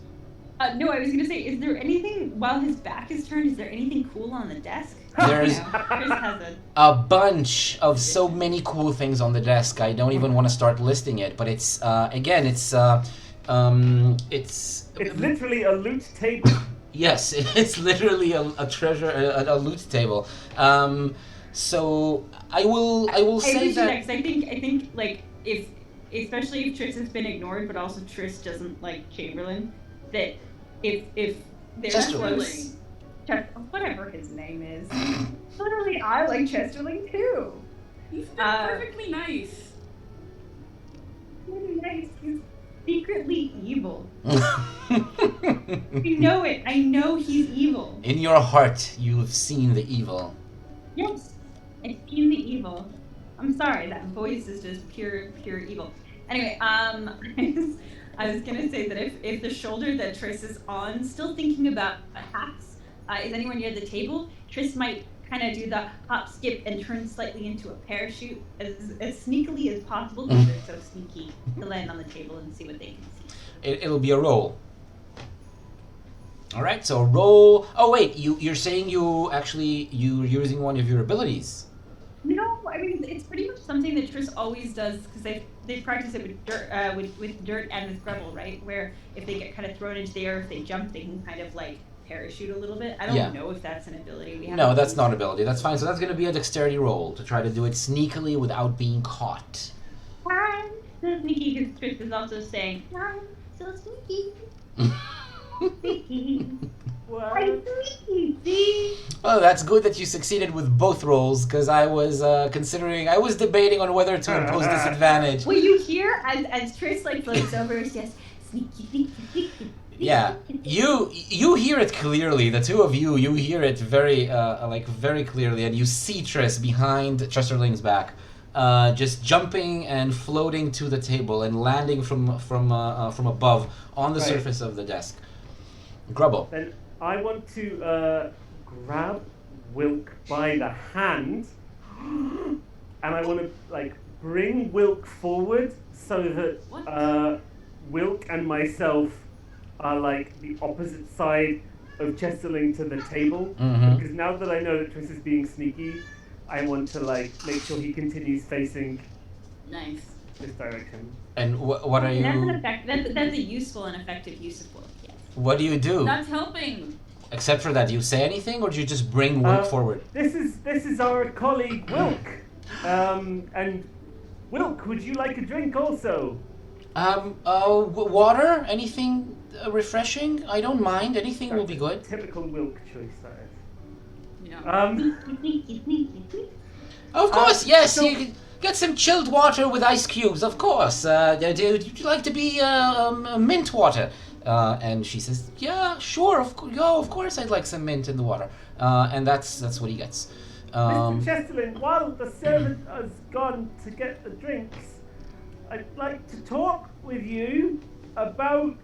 E: No, I was gonna say, is there anything, while his back is turned, is there anything cool on the desk?
C: There's
E: Triss has
C: a bunch of so many cool things on the desk. I don't even want to start listing it, but it's again, it's
A: literally a loot table.
C: Yes, it's literally a treasure, a loot table. So I will say that.
E: Next. I think like if especially if Triss has been ignored, but also Triss doesn't like Chamberlain, that if they're
C: Chesterling.
E: Whatever his name is. Literally, I like Chesterling too.
D: He's been perfectly nice.
E: Really nice. He's secretly evil. You know it. I know he's evil.
C: In your heart, you have seen the evil.
E: Yes, I've seen the evil. I'm sorry, that voice is just pure evil. Anyway, I was gonna say that if the shoulder that Triss is on, still thinking about hats, is anywhere near the table, Triss might kind of do the hop, skip, and turn slightly into a parachute as sneakily as possible, because they're so sneaky, to land on the table and see what they can see.
C: It'll be a roll. All right, so roll. Oh wait, you're saying you're using one of your abilities.
E: No, I mean it's pretty much something that Triss always does, because they practice it with dirt, with dirt and with Grubble, right? Where if they get kind of thrown into the air, if they jump, they can kind of like parachute a little bit. I don't know if that's an ability we have.
C: No, that's not an ability. That's fine. So that's going to be a dexterity roll to try to do it sneakily without being caught.
E: I'm so sneaky, because Triss is also saying, I'm so sneaky. Sneaky.
A: What?
E: I'm sneaky, see?
C: Oh, that's good that you succeeded with both rolls, because I was debating on whether to impose disadvantage.
E: What you hear as Triss like floats over is just sneaky, sneaky, sneaky.
C: Yeah, you hear it clearly. The two of you hear it very clearly, and you see Triss behind Chesterling's back, just jumping and floating to the table and landing from above on the surface of the desk. Grubble.
A: Then I want to grab Wilk by the hand, and I want to like bring Wilk forward so that Wilk and myself are like the opposite side of Chesterling to the table.
C: Mm-hmm.
A: Because now that I know that Triss is being sneaky, I want to like make sure he continues facing
D: Nice.
A: this direction.
C: And what are you?
E: That's a useful and effective use of Wilk. Yes.
C: What do you do?
D: That's helping.
C: Except for that, do you say anything, or do you just bring Wilk forward?
A: This is our colleague Wilk. And Wilk, would you like a drink also?
C: Water? Anything refreshing? I don't mind. Anything will be good.
A: Typical Wilk choice, that is.
D: Yeah.
C: Of course, yes.
A: So-
C: Get some chilled water with ice cubes, of course. Would you like to be mint water? And she says, yeah, sure, of course I'd like some mint in the water. And that's what he gets.
A: Mr. Chesterland, while the servant has gone to get the drinks, I'd like to talk with you about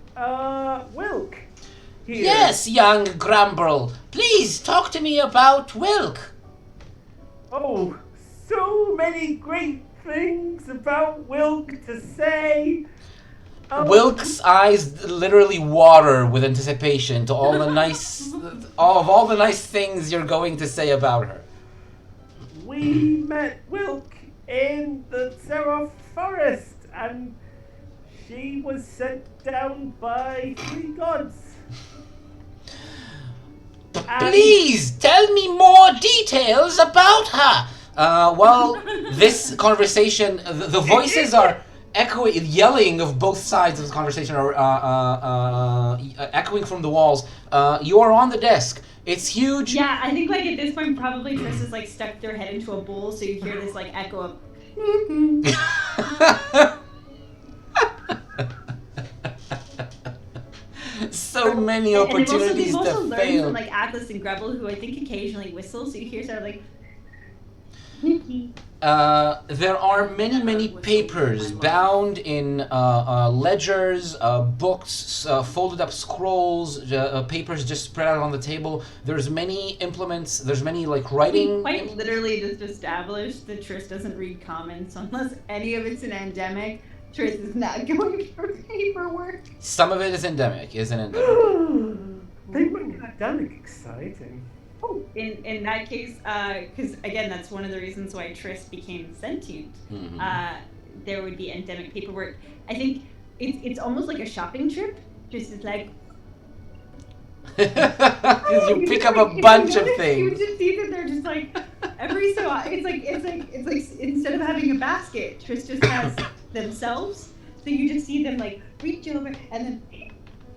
A: Wilk here.
C: Yes, young Grumble. Please talk to me about Wilk.
A: Oh, so many great things about Wilk to say.
C: Wilk's eyes literally water with anticipation to all the all the nice things you're going to say about her.
A: We met Wilk in the Seraph Forest, and she was sent down by 3 gods.
C: Please tell me more details about her. Well, this conversation, the voices are echoing, yelling of both sides of the conversation are echoing from the walls. You are on the desk. It's huge.
E: Yeah, I think like at this point probably Triss has like stuck their head into a bowl, so you hear this like echo of.
C: So many opportunities
E: they've also
C: to
E: learned
C: fail.
E: from like Atlas and Gretel, who I think occasionally whistle, so you hear sort of like.
C: There are many papers bound in ledgers, books, folded up scrolls, papers just spread out on the table. There's many implements. There's many like writing.
E: Quite literally just established that Triss doesn't read comments unless any of it's an endemic. Triss is not going for paperwork.
C: Some of it is endemic, isn't endemic?
A: Pandemic exciting.
E: Oh, in that case, because again, that's one of the reasons why Triss became sentient.
C: Mm-hmm.
E: There would be endemic paperwork. I think it's almost like a shopping trip. Triss is like.
C: Because you pick up a bunch of things.
E: You just see that they're just like every so it's like instead of having a basket, Triss just has themselves. So you just see them like reach over and then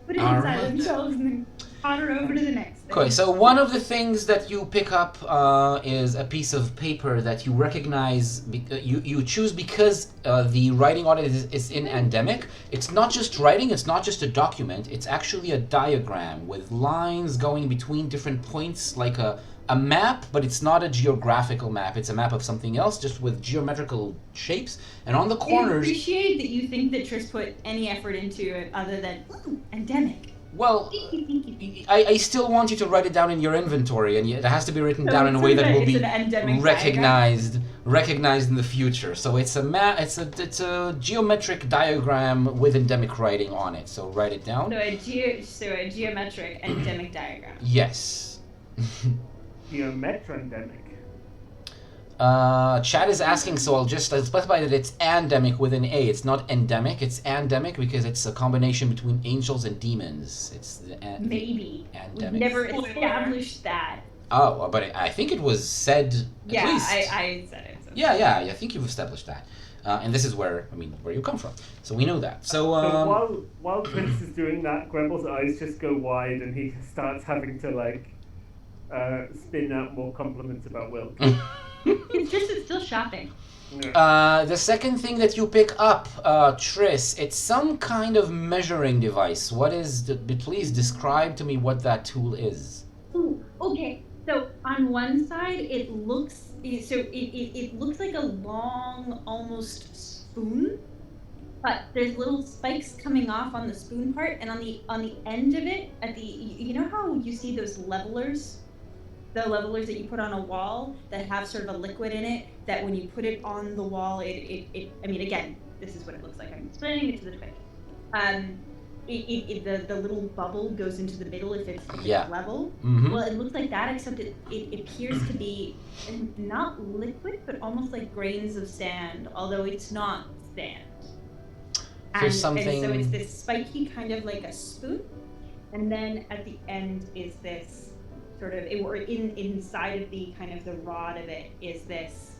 E: put it inside themselves and then potter over to the next thing.
C: Okay, so one of the things that you pick up is a piece of paper that you recognize. You choose because the writing on it is in endemic. It's not just writing. It's not just a document. It's actually a diagram with lines going between different points, like a map, but it's not a geographical map. It's a map of something else, just with geometrical shapes. And on the corners.
E: I appreciate that you think that Triss put any effort into it other than endemic.
C: Well, I still want you to write it down in your inventory, and it has to be written down in a way that will be recognized in the future. So it's a it's a geometric diagram with endemic writing on it. So write it down.
E: So a geometric endemic diagram.
C: Yes.
A: Geometrendemic.
C: Chad is asking, so I'll specify that it's andemic with an A. It's not endemic. It's andemic because it's a combination between angels and demons. It's the
E: maybe.
C: Andemic.
E: We've never established that.
C: Oh, but I think it was said.
E: Yeah,
C: at least.
E: I said it. So.
C: Yeah, I think you've established that. And this is where you come from. So we know that. So
A: while Prince is doing that, Grebel's eyes just go wide, and he starts having to spin out more compliments about Wilk.
E: It's just it's still shopping.
C: The second thing that you pick up, Triss, it's some kind of measuring device. What is? Please describe to me what that tool is.
B: Ooh, okay. So on one side, it looks like a long, almost spoon, but there's little spikes coming off on the spoon part, and on the end of it, you know how you see those levelers. The levelers that you put on a wall that have sort of a liquid in it, that when you put it on the wall, I mean, again, this is what it looks like. I'm explaining it to the Twitch. The little bubble goes into the middle if it's level.
C: Mm-hmm.
B: Well, it looks like that, except it appears to be not liquid, but almost like grains of sand, although it's not sand. And so it's this spiky kind of like a spoon, and then at the end is this sort of, inside of the kind of the rod of it is this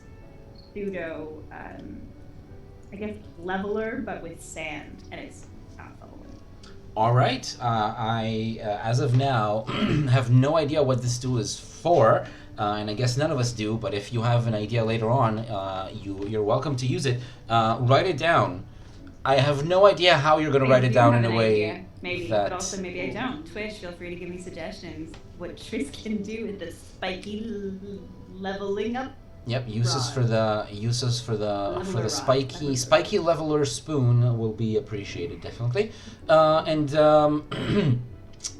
B: pseudo, I guess, leveler, but with sand, and it's not leveler.
C: All right. I, as of now, have no idea what this tool is for. and I guess none of us do, but if you have an idea later on, you're welcome to use it. Write it down. I have no idea how you're going to write it down in a way
E: maybe,
C: that...
E: but also maybe I don't. Twitch, feel free to give me suggestions what Tris can do with the spiky leveling up.
C: Yep, uses
E: Rod.
C: for the
E: Leveler rod.
C: spiky leveler spoon will be appreciated definitely. And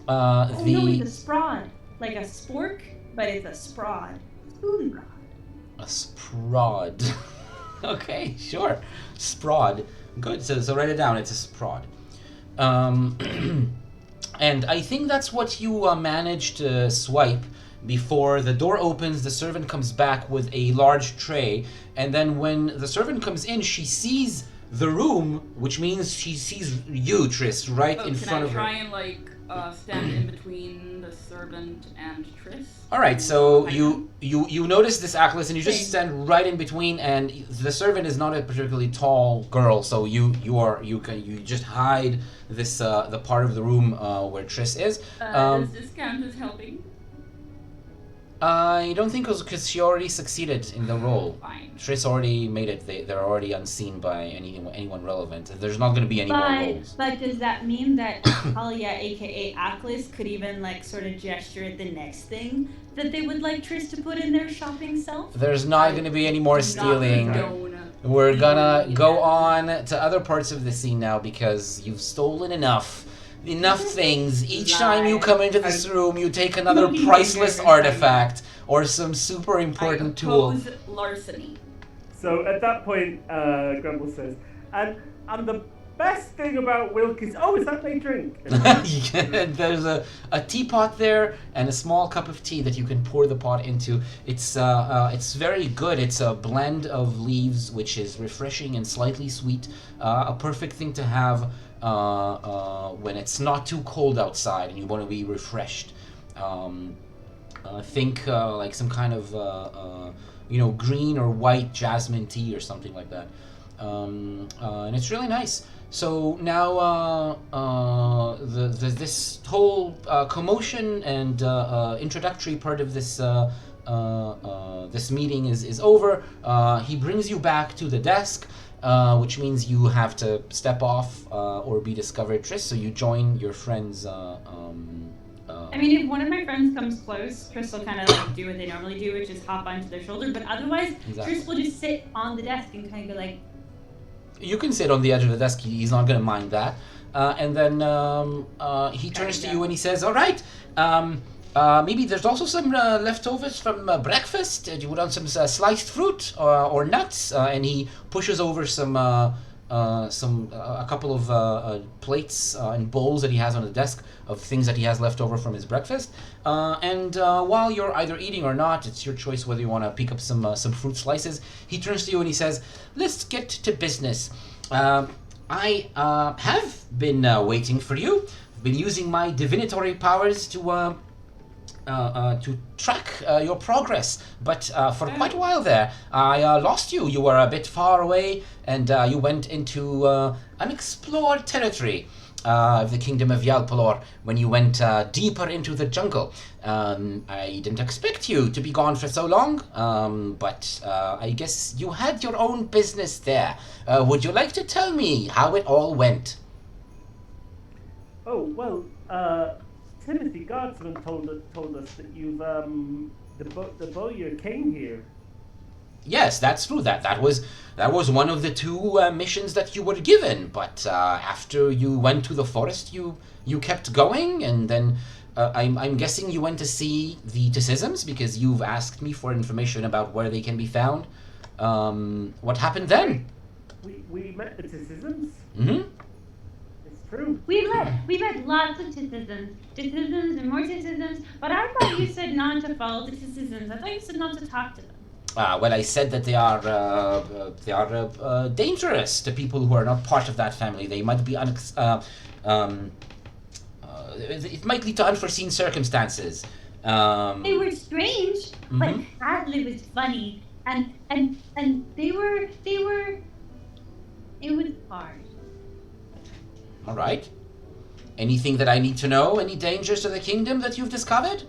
E: Oh no, it's a sprod. Like a spork, but it's a sprod. Spoon rod.
C: a sprod. Okay, sure, sprod. Good. So write it down. It's a sprod. And I think that's what you managed to swipe before the door opens. The servant comes back with a large tray, and then when the servant comes in, she sees the room, which means she sees you, Tris, right in front of her.
D: Can I try and stand in between the servant and Tris?
C: All right, so you notice this Achilles, and you just stand right in between, and the servant is not a particularly tall girl, so you just hide this the part of the room where Tris is.
D: Does this count as helping?
C: I don't think it was because she already succeeded in the role.
D: Fine.
C: Tris already made it. They're already unseen by anyone relevant. There's not going to be any more roles.
E: But does that mean that Talia, aka Aklis, could even like sort of gesture at the next thing that they would like Tris to put in their shopping self?
C: There's not going to be any more stealing. We're gonna go on to other parts of the scene now because you've stolen enough things. Each time you come into this room, you take another priceless artifact or some super important tool.
D: Larceny.
A: So at that point, Grumble says, and the best thing about Wilk is, is that my drink?
C: There's a teapot there and a small cup of tea that you can pour the pot into. It's very good. It's a blend of leaves, which is refreshing and slightly sweet. A perfect thing to have when it's not too cold outside and you want to be refreshed. Think like some kind of green or white jasmine tea or something like that. And it's really nice. So now this whole commotion and introductory part of this this meeting is over. He brings you back to the desk, which means you have to step off or be discovered, Tris. So you join your friends.
E: I mean, if one of my friends comes close, Tris will kind of like do what they normally do, which is hop onto their shoulder. But otherwise, Tris will just sit on the desk and kind of go like.
C: You can sit on the edge of the desk. He's not going to mind that. And then he turns to you and he says, "All right. Maybe there's also some leftovers from breakfast. Do you want some sliced fruit or nuts?" And he pushes over a couple of plates and bowls that he has on the desk of things that he has left over from his breakfast. And while you're either eating or not, it's your choice whether you want to pick up some fruit slices. He turns to you and he says, "Let's get to business. I have been waiting for you. I've been using my divinatory powers to track your progress, but for quite a while there, I lost you. You were a bit far away, and you went into unexplored territory of the kingdom of Yalpelor when you went deeper into the jungle. I didn't expect you to be gone for so long, but I guess you had your own business there. Would you like to tell me how it all went?"
A: Oh, well, Timothy Guardsman told us that you've the bowyer came here.
C: Yes, that's true. That was one of the two missions that you were given. But after you went to the forest, you kept going, and then I'm guessing you went to see the Tisisms because you've asked me for information about where they can be found. What happened then?
A: We met the Tisisms.
C: Mm-hmm.
A: True.
B: We met lots of Tisisms and more Tisisms, but I thought you said not to follow the Tisisms. I thought you said not to talk to them.
C: Well, I said that they are dangerous to people who are not part of that family. They might be it might lead to unforeseen circumstances.
B: They were strange, but Hadley was funny, and they were. It was hard.
C: All right. Anything that I need to know? Any dangers to the kingdom that you've discovered?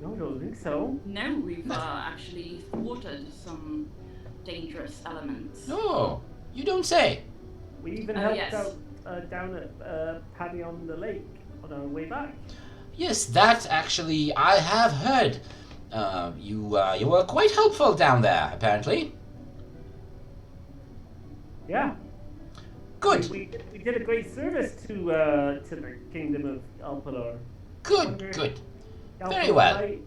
A: No, I don't think so.
D: No, we've actually thwarted some dangerous elements.
C: Oh, you don't say.
A: We even
D: Oh,
A: helped
D: yes.
A: out down at Paddy on the Lake on our way back.
C: Yes, that actually I have heard. You were quite helpful down there, apparently.
A: Yeah.
C: Good,
A: We did a great service to the Kingdom of Yalpelor.
C: good. Very
A: Yalpelor
C: well.
A: might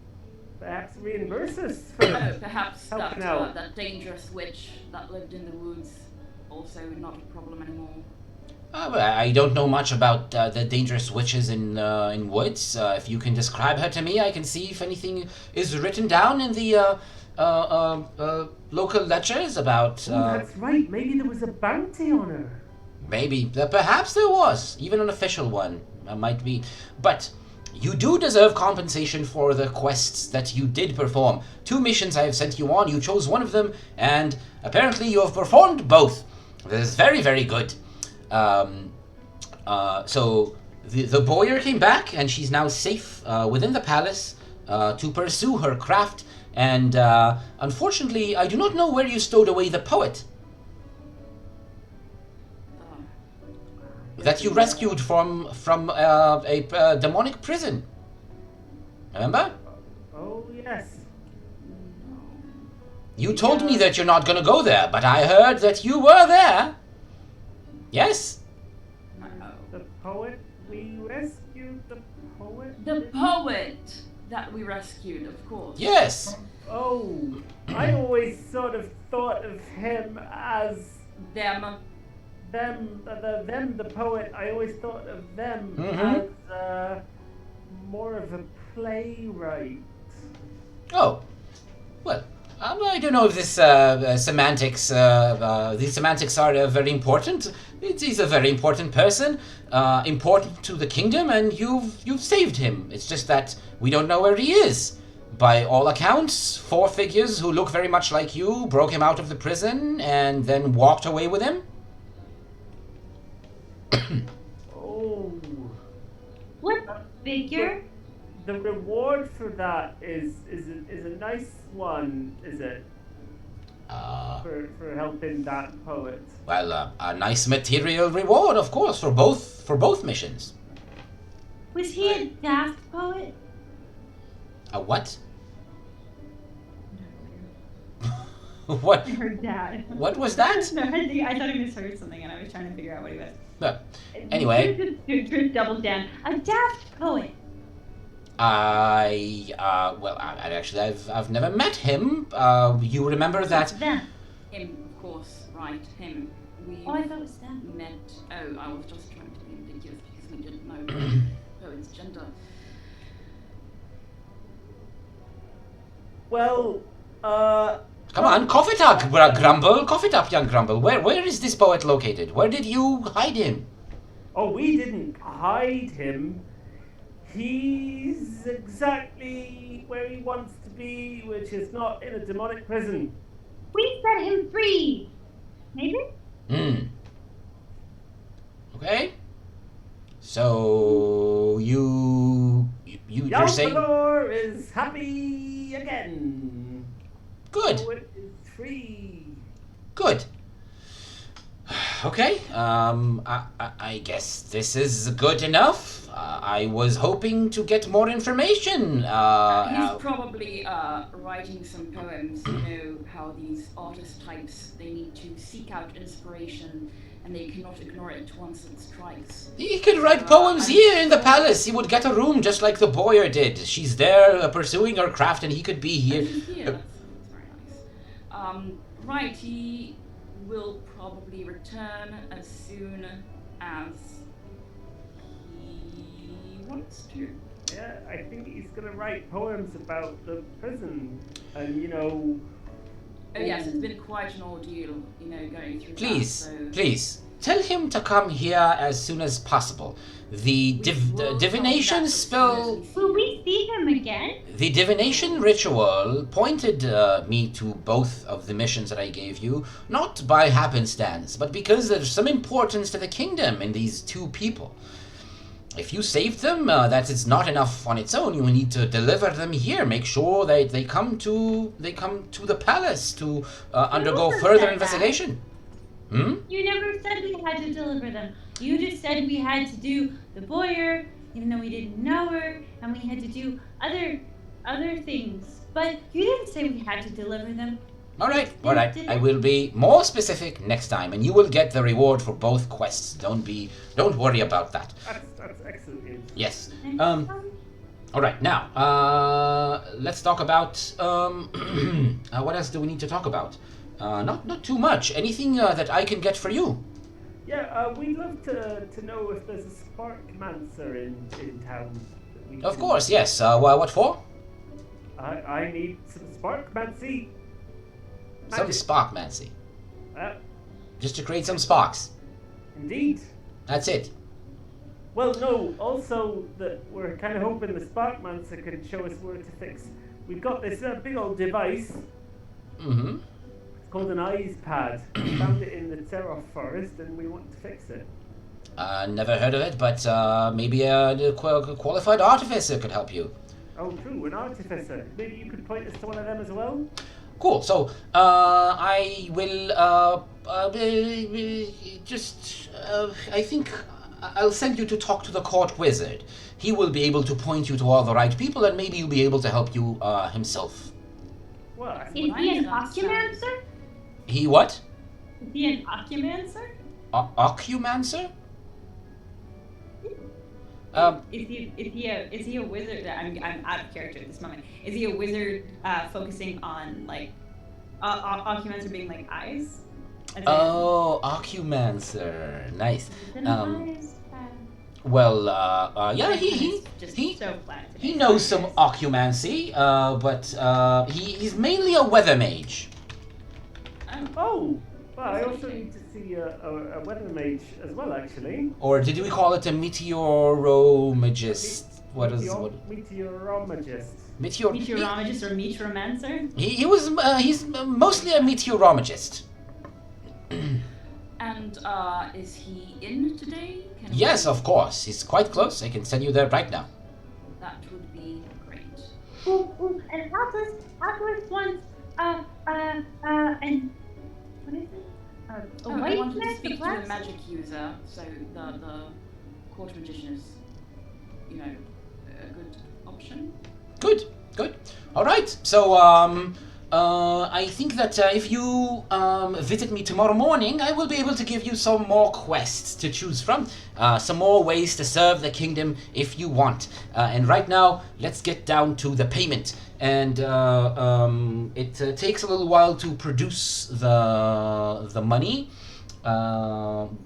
A: perhaps reimburse us for
D: Oh, perhaps
A: helping out.
D: that dangerous witch that lived in the woods also not a problem anymore.
C: Well, I don't know much about the dangerous witches in woods. If you can describe her to me, I can see if anything is written down in the local ledgers about.
A: Oh, that's right. Maybe there was a bounty on her.
C: Maybe, perhaps there was, even an official one, might be. But you do deserve compensation for the quests that you did perform. 2 missions I have sent you on, you chose one of them, and apparently you have performed both. That is very, very good. So the boyar came back, and she's now safe within the palace to pursue her craft. And unfortunately, I do not know where you stowed away the poet that you rescued from a demonic prison. Remember?
A: Oh yes.
C: You told me that you're not going to go there, but I heard that you were there. Yes?
A: The poet we rescued. The poet.
D: The poet that we rescued, of course.
C: Yes.
A: Oh, I always sort of thought of him as
D: Them.
A: the poet. I always thought of them
C: Mhm.
A: as more of a playwright.
C: Oh. Well, I don't know if this semantics. These semantics are very important. He's a very important person, important to the kingdom, and you've saved him. It's just that we don't know where he is. By all accounts, 4 figures who look very much like you broke him out of the prison and then walked away with him.
A: Oh,
B: What figure?
A: the reward for that is a nice one, is it? For helping that poet.
C: Well, a nice material reward, of course, for both missions.
B: Was he a daft poet?
C: A what? What?
E: I heard that.
C: What was that?
E: No, I thought I misheard something, and I was trying to figure out what he was.
C: Anyway,
E: Drift doubles down.
B: A daft poet.
C: I've never met him. You remember that?
B: Them.
D: Him, of course, right, him. We
B: Oh, I thought it was them.
D: met. Oh, I was just trying to be ambiguous because we didn't know poet's gender.
A: Well,
C: Come on, cough it up, Grumble. Cough it up, young Grumble. Where is this poet located? Where did you hide him?
A: oh, we didn't hide him. He's exactly where he wants to be, which is not in a demonic prison.
B: We set him free. Maybe?
C: Okay. So you're saying
A: Yalpelor is happy again.
C: good.
A: Poet is free.
C: Good. Okay. I guess this is good enough. I was hoping to get more information.
D: He's probably writing some poems. You know how these artist types, they need to seek out inspiration and they cannot ignore it once it strikes.
C: He could write poems here in the palace. He would get a room just like the boyar did. She's there pursuing her craft, and he could be here.
D: He's here. That's very nice. Right, he will probably return as soon as he wants to.
A: Yeah, I think he's gonna write poems about the prison, and you know.
D: Oh yes, it's been quite an ordeal, you know, going through
C: Please,
D: that, so
C: please, tell him to come here as soon as possible. The
D: we'll
C: divination
D: come back as
C: spell,
D: soon as we see
B: Will
D: him.
B: we see him again?
C: the divination ritual pointed me to both of the missions that I gave you, not by happenstance, but because there's some importance to the kingdom in these 2 people. if you saved them, that is not enough on its own. You need to deliver them here. Make sure they come to the palace to undergo
B: never
C: further
B: said that.
C: investigation. Hmm?
B: You never said we had to deliver them. You just said we had to do the boyer, even though we didn't know her, and we had to do other things. But you didn't say we had to deliver them.
C: All right. I will be more specific next time, and you will get the reward for both quests. Don't worry about that.
A: That's excellent.
C: Yes. All right. Now, let's talk about what else do we need to talk about? Not too much. Anything that I can get for you?
A: Yeah, we'd love to know if there's a Sparkmancer in town. That we
C: Of
A: can-
C: course, yes. What for?
A: I need some Sparkmancy.
C: Some
A: Magic.
C: sparkmancy. Just to create some sparks.
A: Indeed.
C: That's it.
A: Well, no, also that we're kind of hoping the Sparkmancer could show us where to fix. We've got this big old device.
C: Mm-hmm.
A: It's called an eyes pad. We found it in the Teroff forest and we want to fix it.
C: Never heard of it, but maybe a qualified artificer could help you.
A: Oh, true, an artificer. Maybe you could point us to one of them as well?
C: Cool. So, I will I think I'll send you to talk to the court wizard. He will be able to point you to all the right people, and maybe he'll be able to help you himself.
A: Well,
B: Is he an ocumancer?
C: He what?
B: Is he an ocumancer?
C: Ocumancer?
E: Is he a wizard? I'm out of character at this moment. Is he a wizard focusing on like ocumancer being like eyes? As in-
C: Oh, Ocumancer. Nice.
B: An eyes pad.
C: Well, yeah,
E: just
C: he
E: so flat.
C: he knows some ocumancy, but he's mainly a weather mage.
A: Oh, well, I also need to see a weather mage as well, actually.
C: Or did we call it a meteoromagist? What is what?
A: Meteorologist.
E: Meteorologist or meteoromancer?
C: He's mostly a meteorologist.
D: And is he in today? Can
C: Yes,
D: we-
C: of course. He's quite close. I can send you there right now.
D: That would be great.
B: Ooh, and Atlas wants, and what is it? A
D: I
B: white
D: wanted to
B: man,
D: speak to
B: black
D: a magic user, so the court magician is, a good option.
C: Good. All right. So, I think that if you visit me tomorrow morning, I will be able to give you some more quests to choose from, some more ways to serve the kingdom if you want. And right now, let's get down to the payment. And it takes a little while to produce the money,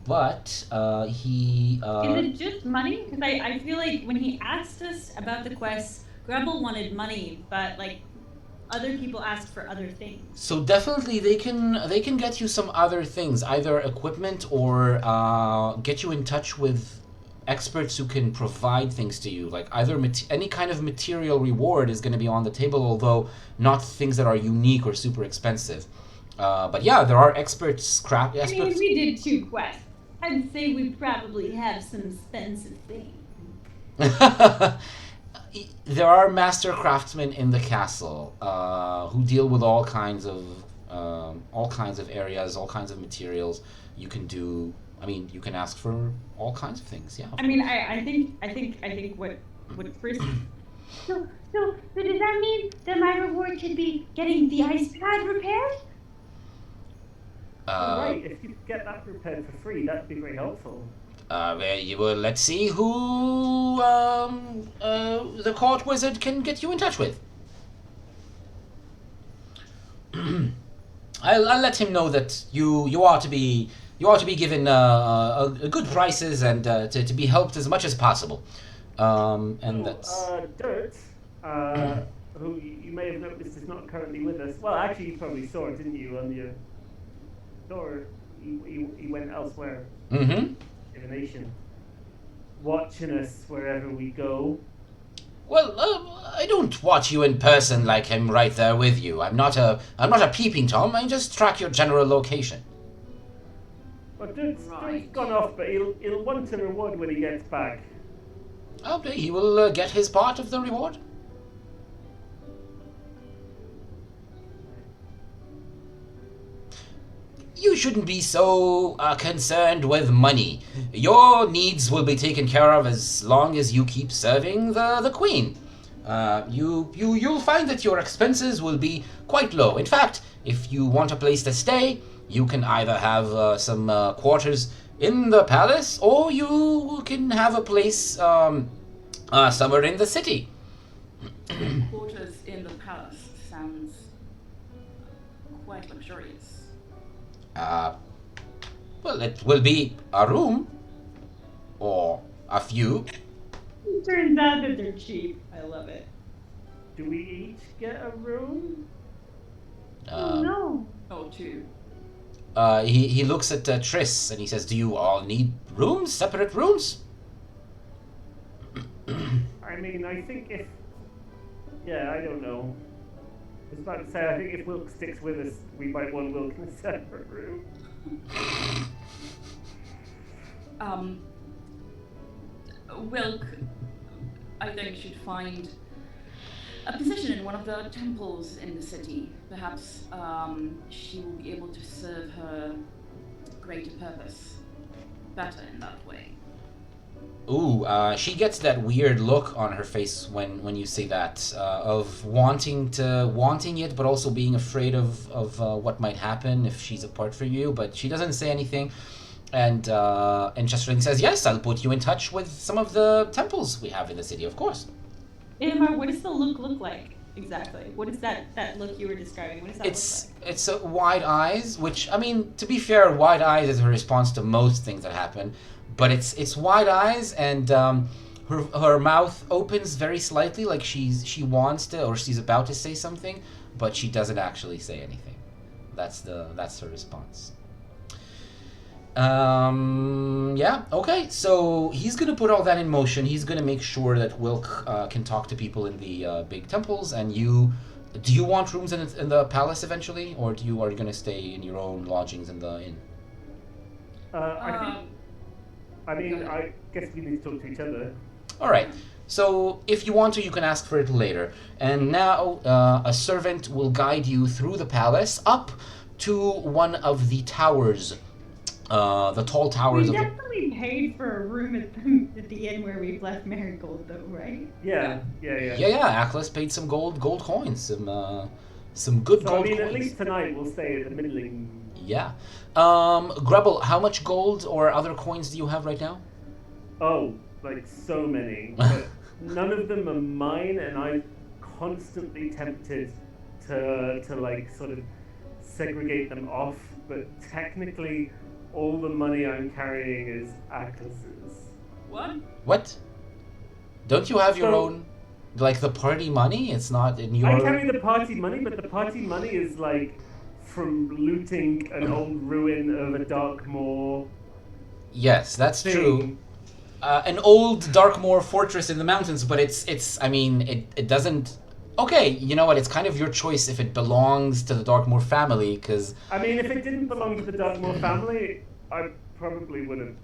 C: but he.
E: Is it just money? Because I feel like when he asked us about the quests, Grubble wanted money, but like other people asked for other things.
C: So definitely they can get you some other things, either equipment or get you in touch with experts who can provide things to you. Like either any kind of material reward is going to be on the table, although not things that are unique or super expensive. But yeah, there are experts.
E: I mean, we did 2 quests. I'd say we probably have some expensive things.
C: There are master craftsmen in the castle who deal with all kinds of areas, all kinds of materials. You can do. I mean, you can ask for all kinds of things. Yeah.
E: I mean, I think what Chris.
B: So does that mean that my reward could be getting the ice pad repaired?
A: Right, if you could get that repaired for free, that'd be very helpful.
C: Let's see who the court wizard can get you in touch with. I'll let him know that you ought to be given good prices and to be helped as much as possible. And that's
A: Dirt, who you may have noticed is not currently with us. Well, actually, you probably saw it, didn't you, on your door? He went elsewhere.
C: mm-hmm.
A: Divination. Watching us wherever we go.
C: Well, I don't watch you in person like him right there with you. I'm not a peeping Tom. I just track your general location.
A: Well, Dirt's
D: Right.
A: gone off, but he'll want a reward when he gets back.
C: Okay, he will get his part of the reward. You shouldn't be so concerned with money. Your needs will be taken care of as long as you keep serving the queen. You'll find that your expenses will be quite low. In fact, if you want a place to stay, you can either have some quarters in the palace, or you can have a place somewhere in the city.
D: Quarters in the palace sounds quite luxurious.
C: Well, it will be a room, or a few.
E: It turns out that they're cheap. I love it.
A: Do we each get a room?
B: No.
D: Oh, two.
C: He looks at Triss and he says, "Do you all need rooms? Separate rooms?"
A: I mean, I think if... Yeah, I don't know. I was about to say, I think if Wilk sticks with us, we might want Wilk in a separate room.
D: Wilk, I think, should find a position in one of the temples in the city. Perhaps she will be able to serve her greater purpose better in that way.
C: Ooh, she gets that weird look on her face when you say that, of wanting it, but also being afraid of what might happen if she's apart from you. But she doesn't say anything, and Chesterling says, "Yes, I'll put you in touch with some of the temples we have in the city, of course."
E: Itamar, what does the look like exactly? What is that look you were describing? What does that look like?
C: It's wide eyes, which, I mean, to be fair, wide eyes is her response to most things that happen. But it's wide eyes, and her mouth opens very slightly, like she wants to, or she's about to say something, but she doesn't actually say anything. That's her response. Yeah, okay. So he's gonna put all that in motion. He's gonna make sure that Wilk can talk to people in the big temples. And do you want rooms in the palace eventually, or are you gonna stay in your own lodgings in the inn?
A: I guess we need to talk to each other.
C: All right. So if you want to, you can ask for it later. And now a servant will guide you through the palace up to one of the towers, the tall towers.
E: We definitely paid for a room at the inn where we've left Marigold, though, right?
A: Yeah.
C: Aklis paid some gold coins, some good gold coins.
A: At least tonight we'll stay at the middling.
C: Yeah. Grubble, how much gold or other coins do you have right now?
A: Oh, like so many. But none of them are mine, and I'm constantly tempted to like sort of segregate them off. But technically, all the money I'm carrying is Aklis's.
D: What?
C: Don't you have your own, like the party money? It's not in your...
A: I carry the party money, but the party money is like from looting an old ruin of a Darkmoor.
C: Yes, that's
A: thing.
C: true. An old Darkmoor fortress in the mountains, but it doesn't... Okay, you know what, it's kind of your choice if it belongs to the Darkmoor family, because...
A: I mean, if it didn't belong to the Darkmoor family, I probably would have...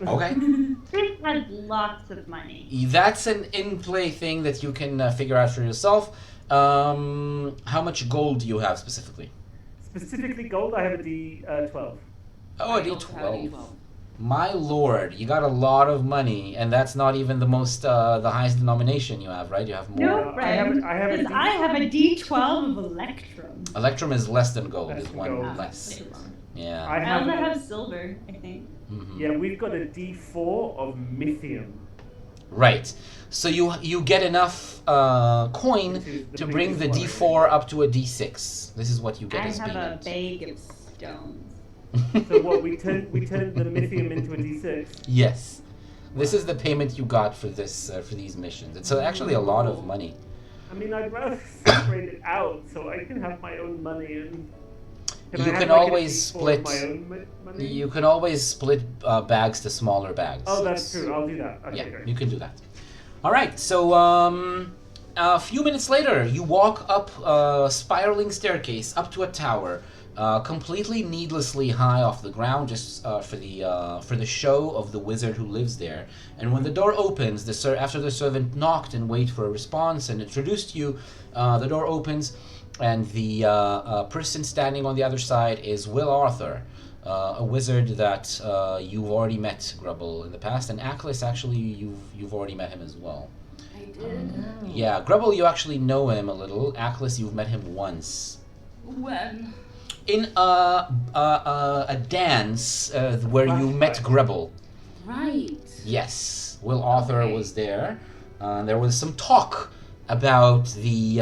C: Okay.
E: Chris has lots of money.
C: That's an in-play thing that you can figure out for yourself. How much gold do you have specifically?
A: Specifically gold, I have a D12.
C: Oh, a D12. My lord, you got a lot of money, and that's not even the highest denomination you have, right? You have more.
E: No, friend,
A: I have
E: a D12 of Electrum.
C: Electrum is less than gold,
A: Less
C: is
A: than
C: one
A: gold.
C: less. Yeah.
A: I
E: I also have silver, I think.
C: Mm-hmm.
A: Yeah, we've got a D4 of Mythium.
C: Right. So you get enough coin to bring the
A: biggest
C: D4 up to a D6. This is what you get
E: I
C: as
E: have
C: payment.
E: a bag of stones.
A: So what, we turned the Mythium into a D6?
C: Yes. This is the payment you got for these missions. It's actually a lot of money.
A: I mean, I'd rather separate it out so I can have my own money and...
C: You can always split.
A: My own money?
C: You can always split bags to smaller bags.
A: Oh, that's true. I'll do that. Okay,
C: Yeah,
A: great.
C: you can do that. All right. So a few minutes later, you walk up a spiraling staircase up to a tower. completely needlessly high off the ground, just for the show of the wizard who lives there. And when the door opens, after the servant knocked and waited for a response and introduced you, the door opens, and the person standing on the other side is Will Arthur, a wizard that you've already met, Grubble, in the past, and Aklis, actually, you've already met him as well.
D: I did.
C: Yeah, Grubble, you actually know him a little. Aklis, you've met him once.
D: When?
C: In a dance where you met Grubble.
D: Right.
C: Yes, Will Arthur was there. There was some talk about the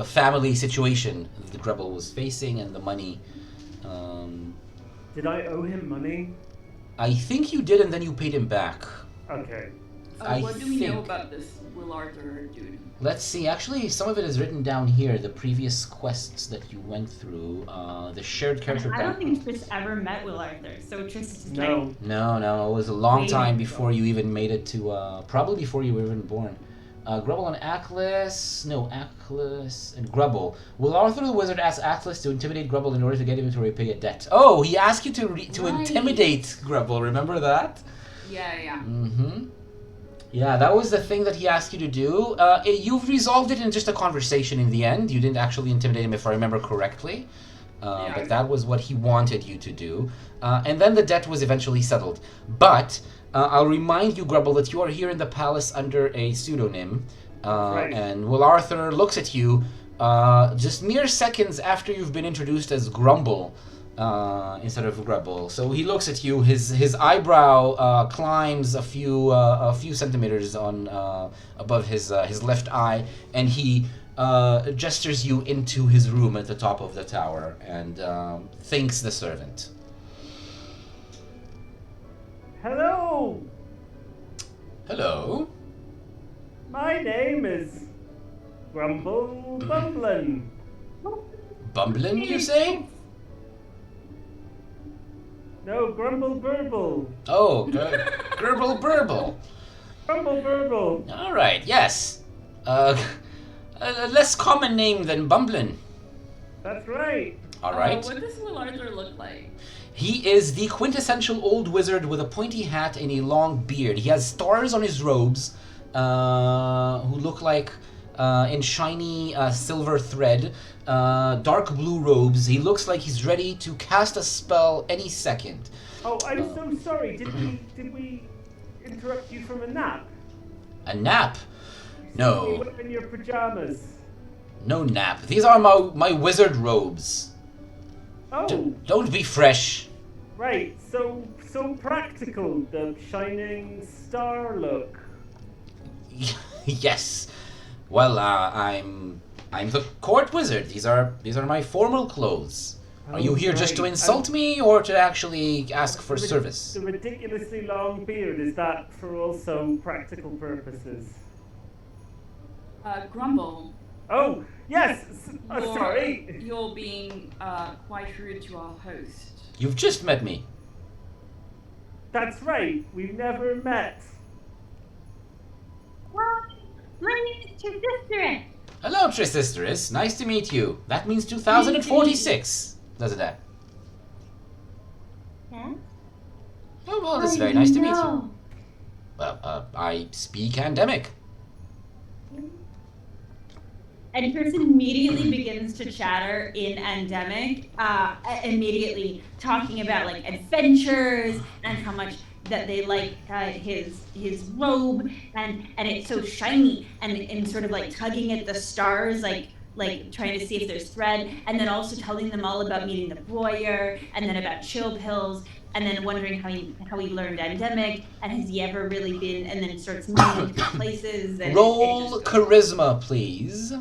C: family situation that the Grubble was facing and the money.
A: Did I owe him money?
C: I think you did, and then you paid him back.
A: Okay.
D: What do we know about this Will Arthur dude?
C: Let's see. Actually, some of it is written down here. The previous quests that you went through, the shared character.
E: I don't think Tris ever met Will Arthur, so Tris is
A: No.
C: No. It was a long
E: Wait.
C: time before you even made it to. Probably before you were even born. Grubble and Aklis. No, Aklis and Grubble. Will Arthur the wizard ask Aklis to intimidate Grubble in order to get him to repay a debt? Oh, he asked you to
D: Right.
C: intimidate Grubble. Remember that?
D: Yeah.
C: Mm-hmm. Yeah, that was the thing that he asked you to do. You've resolved it in just a conversation in the end. You didn't actually intimidate him, if I remember correctly.
D: Yeah.
C: But that was what he wanted you to do. And then the debt was eventually settled. But I'll remind you, Grubble, that you are here in the palace under a pseudonym.
A: Right.
C: And Will Arthur looks at you just mere seconds after you've been introduced as Grumble. Instead of Grubble, so he looks at you. His eyebrow climbs a few centimeters on above his left eye, and he gestures you into his room at the top of the tower and thanks the servant.
A: Hello.
C: Hello.
A: My name is Grumble Bumblin.
C: Bumblin, you say?
A: No, Grumble Burble.
C: Oh, Gerbil Burble.
A: Grumble Burble.
C: All right, yes. A less common name than Bumblin.
A: That's right.
C: All right.
D: What does Will Arthur look like?
C: He is the quintessential old wizard with a pointy hat and a long beard. He has stars on his robes, who look like in shiny silver thread, dark blue robes. He looks like he's ready to cast a spell any second.
A: Oh, I'm so sorry. Did we interrupt you from a nap?
C: A nap?
A: You
C: No,
A: were in your pajamas.
C: no nap. These are my wizard robes.
A: Oh,
C: Don't be fresh.
A: right. So practical. The shining star look.
C: Yes. Well, I'm the court wizard. These are my formal clothes. Are you
A: Oh,
C: here just to
A: right.
C: insult me or to actually ask for service?
A: The ridiculously long beard, is that for also practical purposes?
D: Grumble.
A: Oh, yes!
D: You're-
A: Sorry!
D: You're being quite rude to our host.
C: You've just met me.
A: That's right, we've never met.
B: Hi, my name is Trisisteris.
C: Hello, Trisisteris. Nice to meet you. That means 2046, doesn't that?
B: Yeah?
C: Oh, well, it's very nice to meet you. Well, I speak Andemic.
E: And Tris immediately begins to chatter in endemic, immediately talking about like adventures and how much that they like his robe and it's so shiny and sort of like tugging at the stars like trying to see if there's thread, and then also telling them all about meeting the voyeur and then about chill pills, and then wondering how he learned endemic and has he ever really been, and then starts moving into places and
C: Roll
E: it just-
C: charisma, please.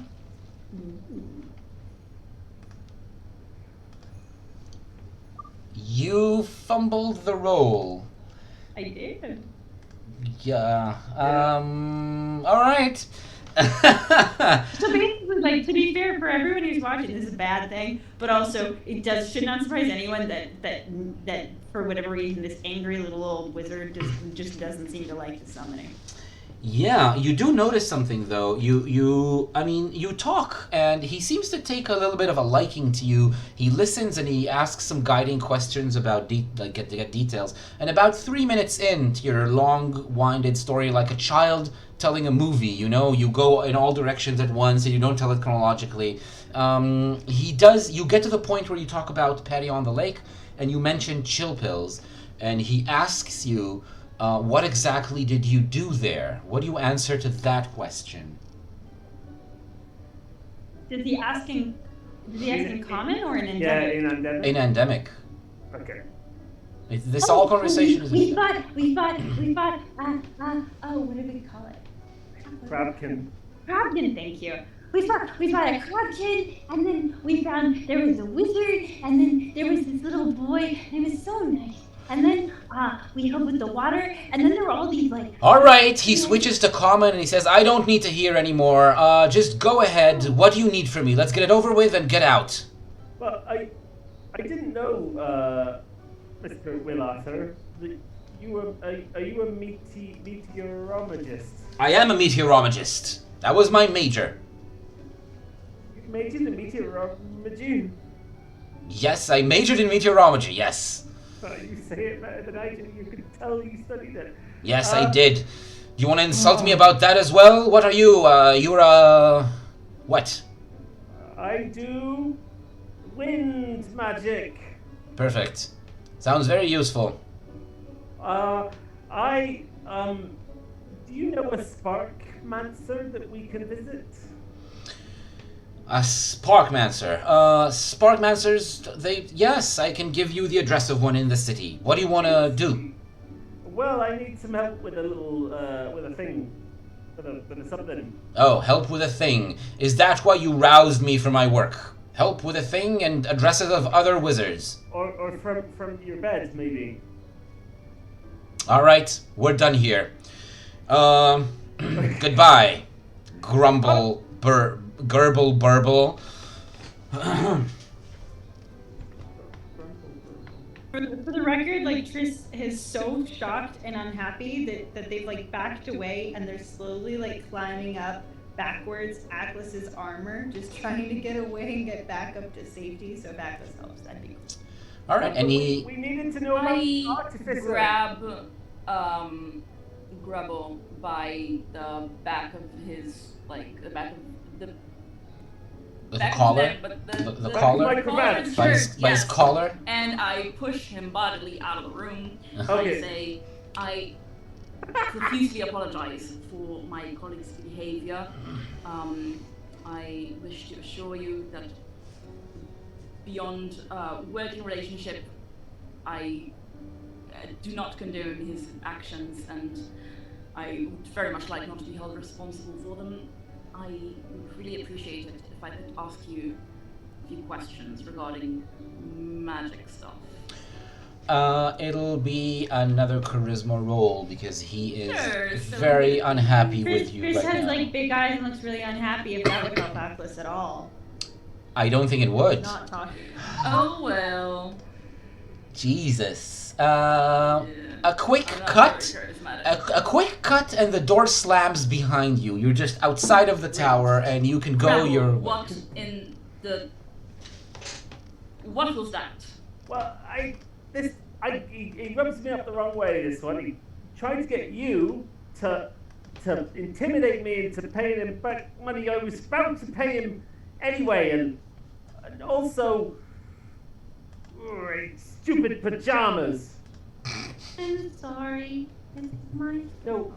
C: You fumbled the roll.
E: I did.
C: Yeah. All right.
E: So basically, like, to be fair, for everyone who's watching, this is a bad thing, but also it should not surprise anyone that for whatever reason this angry little old wizard just doesn't seem to like the summoning.
C: Yeah, you do notice something though. You talk, and he seems to take a little bit of a liking to you. He listens and he asks some guiding questions about get details. And about 3 minutes into your long-winded story, like a child telling a movie, you go in all directions at once and you don't tell it chronologically. He does. You get to the point where you talk about Patty on the Lake, and you mention chill pills, and he asks you. What exactly did you do there? What do you answer to that question?
E: Does he ask in common or in endemic?
A: Yeah, in endemic.
C: In endemic.
A: Okay.
C: This all conversation is.
B: We fought, oh, what do we call it?
A: Crabkin.
B: Crabkin, thank you. We fought a crabkin, and then we found there was a wizard, and then there was this little boy, and it was so nice. And then we helped with the water, and then there were all these
C: All right, he switches to common and he says, "I don't need to hear anymore. Just go ahead. What do you need from me? Let's get it over with and get out."
A: Well, I didn't know, Mr. Will Arthur, that are you a meteorologist?
C: I am a meteorologist. That was my major.
A: You majored in meteorology?
C: Yes, I majored in meteorology. Yes.
A: You say it better than I do. You can tell you studied it.
C: Yes, I did. Do you want to insult me about that as well? What are you? You're what?
A: I do wind magic.
C: Perfect. Sounds very useful.
A: Do you know a sparkmancer that we can visit?
C: A Sparkmancer. Sparkmancers, yes, I can give you the address of one in the city. What do you want to do?
A: Well, I need some help with a little, with a thing. With a something.
C: Oh, help with a thing. Is that why you roused me for my work? Help with a thing and addresses of other wizards.
A: Or from your bed, maybe.
C: Alright, we're done here. Goodbye. Grumble, Gerbil burble.
E: For the record, Triss is so shocked and unhappy that they've backed away and they're slowly climbing up backwards Atlas's armor, just trying to get away and get back up to safety. So if Atlas helps, that'd be cool.
C: All right,
A: we needed to know about artificer.
D: Grab Grubble by the back of his the back of the.
C: The collar? The collar? By his collar?
D: And I push him bodily out of the room.
A: Okay.
D: I say, I profusely apologize for my colleague's behavior. I wish to assure you that beyond working relationship, I do not condone his actions, and I would very much like not to be held responsible for them. I would really appreciate it if I could ask you a few questions regarding magic stuff.
C: It'll be another charisma roll because he is
D: So
C: very unhappy with you
E: Chris
C: right
E: has
C: now.
E: big eyes and looks really unhappy if that would help Atlas at all.
C: I don't think it would.
E: Not talking.
D: Oh well.
C: Jesus. A quick cut. A quick cut, and the door slams behind you. You're just outside of the tower, and you can go your way.
D: What in the? What was that?
A: Well, he rubs me up the wrong way, this one. He tried to get you to intimidate me into paying him back money I was about to pay him anyway, and also stupid pajamas.
B: I'm sorry. It's my fault.
A: No,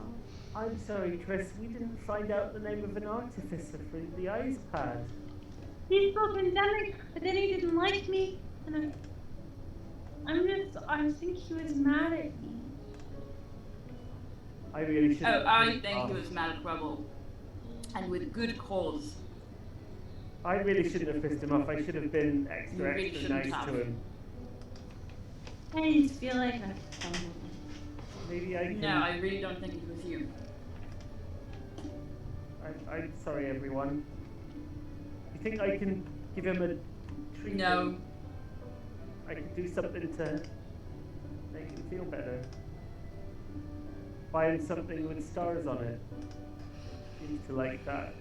A: I'm sorry, Triss. We didn't find out the name of an artificer for the ice pad.
B: He spoke endemic, but then he didn't like me, and I think he was mad at me.
A: I really should.
D: Oh, I think he was mad at Rebel, and with good cause.
A: I really shouldn't have pissed him off. I should have been
D: You really
A: extra
D: shouldn't
A: nice
D: have.
A: to him.
B: I just feel like I stumbled.
A: Maybe I can.
D: No, I really don't think it was you.
A: I'm sorry, everyone. You think I can give him a treat?
D: No.
A: I can do something to make him feel better. find something with stars on it. Seems to like that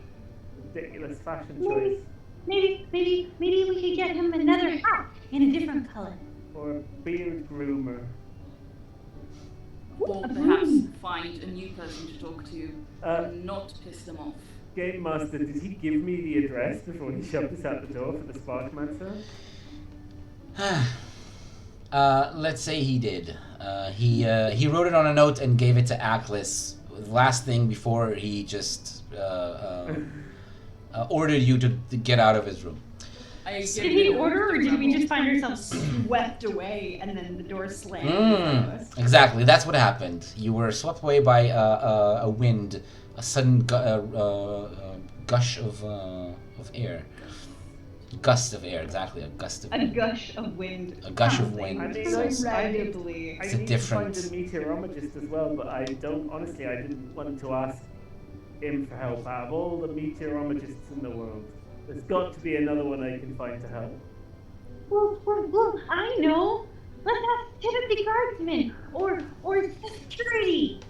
A: ridiculous fashion choice.
B: Maybe we could get him another hat in a different color.
A: Or a beard groomer.
D: Or perhaps find a new person to talk to and not piss them off.
A: Game Master, did he give me the address before he shoved us out the door for the Sparkmancer?
C: Let's say he did. He wrote it on a note and gave it to Aklis. Last thing before he just ordered you to get out of his room.
E: Did he order, or did we just find ourselves swept away and then the door slammed behind us?
C: Exactly, that's what happened. You were swept away by a wind, a sudden gush of air. Gust of air, exactly, a gust of wind.
E: A gush of wind.
C: A gush of wind.
A: I mean,
E: So
A: I
E: incredibly.
C: It's a
A: need
C: different-
A: to find a meteorologist as well, but I didn't want to ask him for help. Out of all the meteorologists in the world, there's got to be another one I can find to help.
B: Well, I know. Let's ask Timothy Guardsman, or security,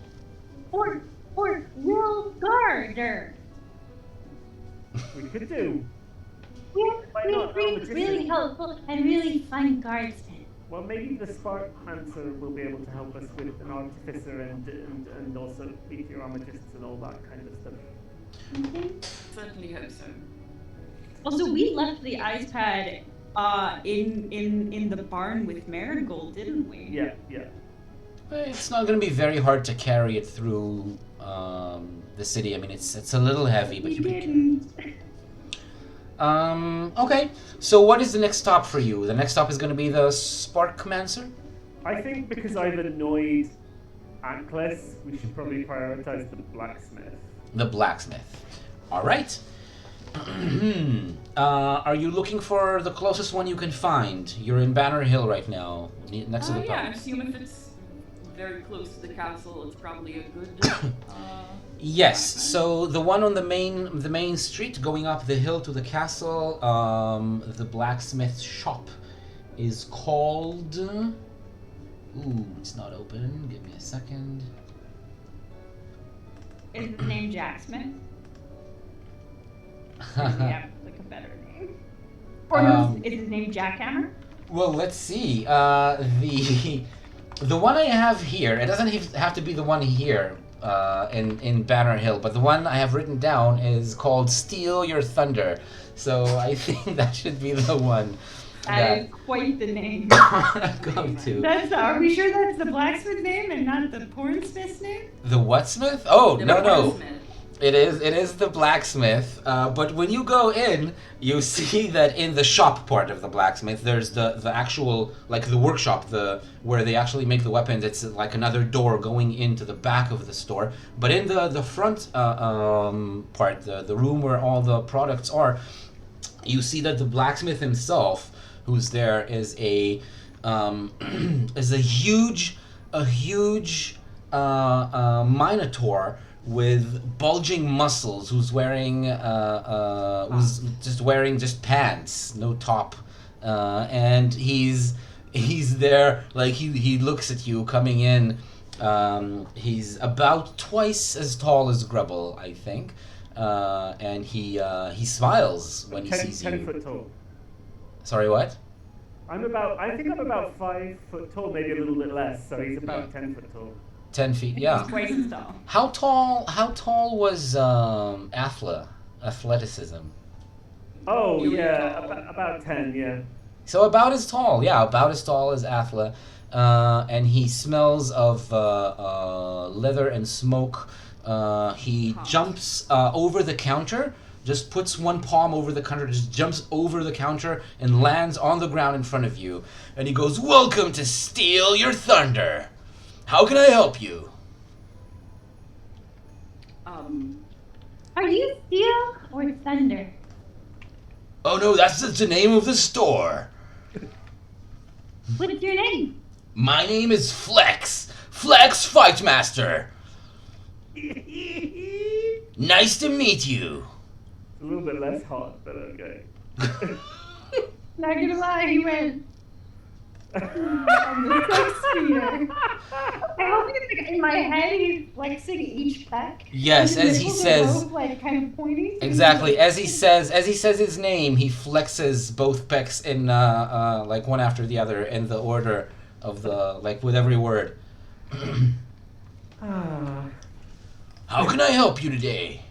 B: or Will Gardner.
A: We could do. Why
B: We
A: not?
B: need really helpful and really fun guardsmen.
A: Well, maybe the Sparkmancer will be able to help us with an artificer and also meteorologists and all that kind of stuff.
D: Certainly hope so.
E: Also, we left the ice pad in the barn with Marigold, didn't we?
A: Yeah.
C: It's not going to be very hard to carry it through the city. I mean, it's a little heavy, but you can. Okay, so what is the next stop for you? The next stop is going to be the Sparkmancer?
A: I think because I've annoyed Ankles, we should probably prioritize the blacksmith.
C: The blacksmith. All right. Are you looking for the closest one you can find? You're in Banner Hill right now, next to the
D: Yeah, I
C: pub.
D: assume if it's very close to the castle, it's probably a good.
C: Yes. So the one on the main street going up the hill to the castle, the blacksmith shop is called. Ooh, it's not open. Give me a second.
E: Is his name Jack Smith? Yeah, like a better name. Or no, is his name Jackhammer?
C: Well, let's see. The one I have here, it doesn't have to be the one here in Banner Hill, but the one I have written down is called Steal Your Thunder. So I think that should be the one.
E: That is quite the name.
C: Go to.
E: Are we sure that's the blacksmith name and not the pornsmith's name?
C: The what smith? Oh,
D: The
C: no.
D: blacksmith.
C: It is the blacksmith, but when you go in, you see that in the shop part of the blacksmith, there's the actual, like the workshop, where they actually make the weapons. It's like another door going into the back of the store. But in the front part, the room where all the products are, you see that the blacksmith himself, who's there, is a huge minotaur with bulging muscles, who's wearing who's just wearing just pants, no top, and he's there, like he looks at you coming in. He's about twice as tall as Grubble, I think, and he smiles when he sees
A: 10
C: you.
A: foot tall.
C: Sorry, what?
A: I think I'm about 5 foot tall, maybe a little bit less. So he's about 10 foot tall.
C: 10 feet, yeah.
E: He's twice as tall.
C: How tall was athleticism?
A: Oh
D: Really
A: yeah,
D: tall.
A: about 10, yeah.
C: So about as tall, yeah, about as tall as Athla. And he smells of leather and smoke. He jumps over the counter, just puts one palm over the counter, just jumps over the counter and lands on the ground in front of you. And he goes, "Welcome to Steal Your Thunder. How can I help you?"
B: Are you Steel or Thunder?
C: "Oh no, that's the name of the store.
B: What's your name?
C: My name is Flex. Flex Fightmaster. Nice to meet you."
A: A little bit less hot, but okay.
B: Not gonna lie, he went. And the sex speeder. I hope he's like, in my head he's flexing each pec.
C: Yes,
B: and
C: as he
B: nipples are
C: says.
B: both, like kind of pointy. So
C: Exactly.
B: he's,
C: As he says his name, he flexes both pecs in like one after the other in the order of the like with every word.
A: Ah,
C: How can I help you today?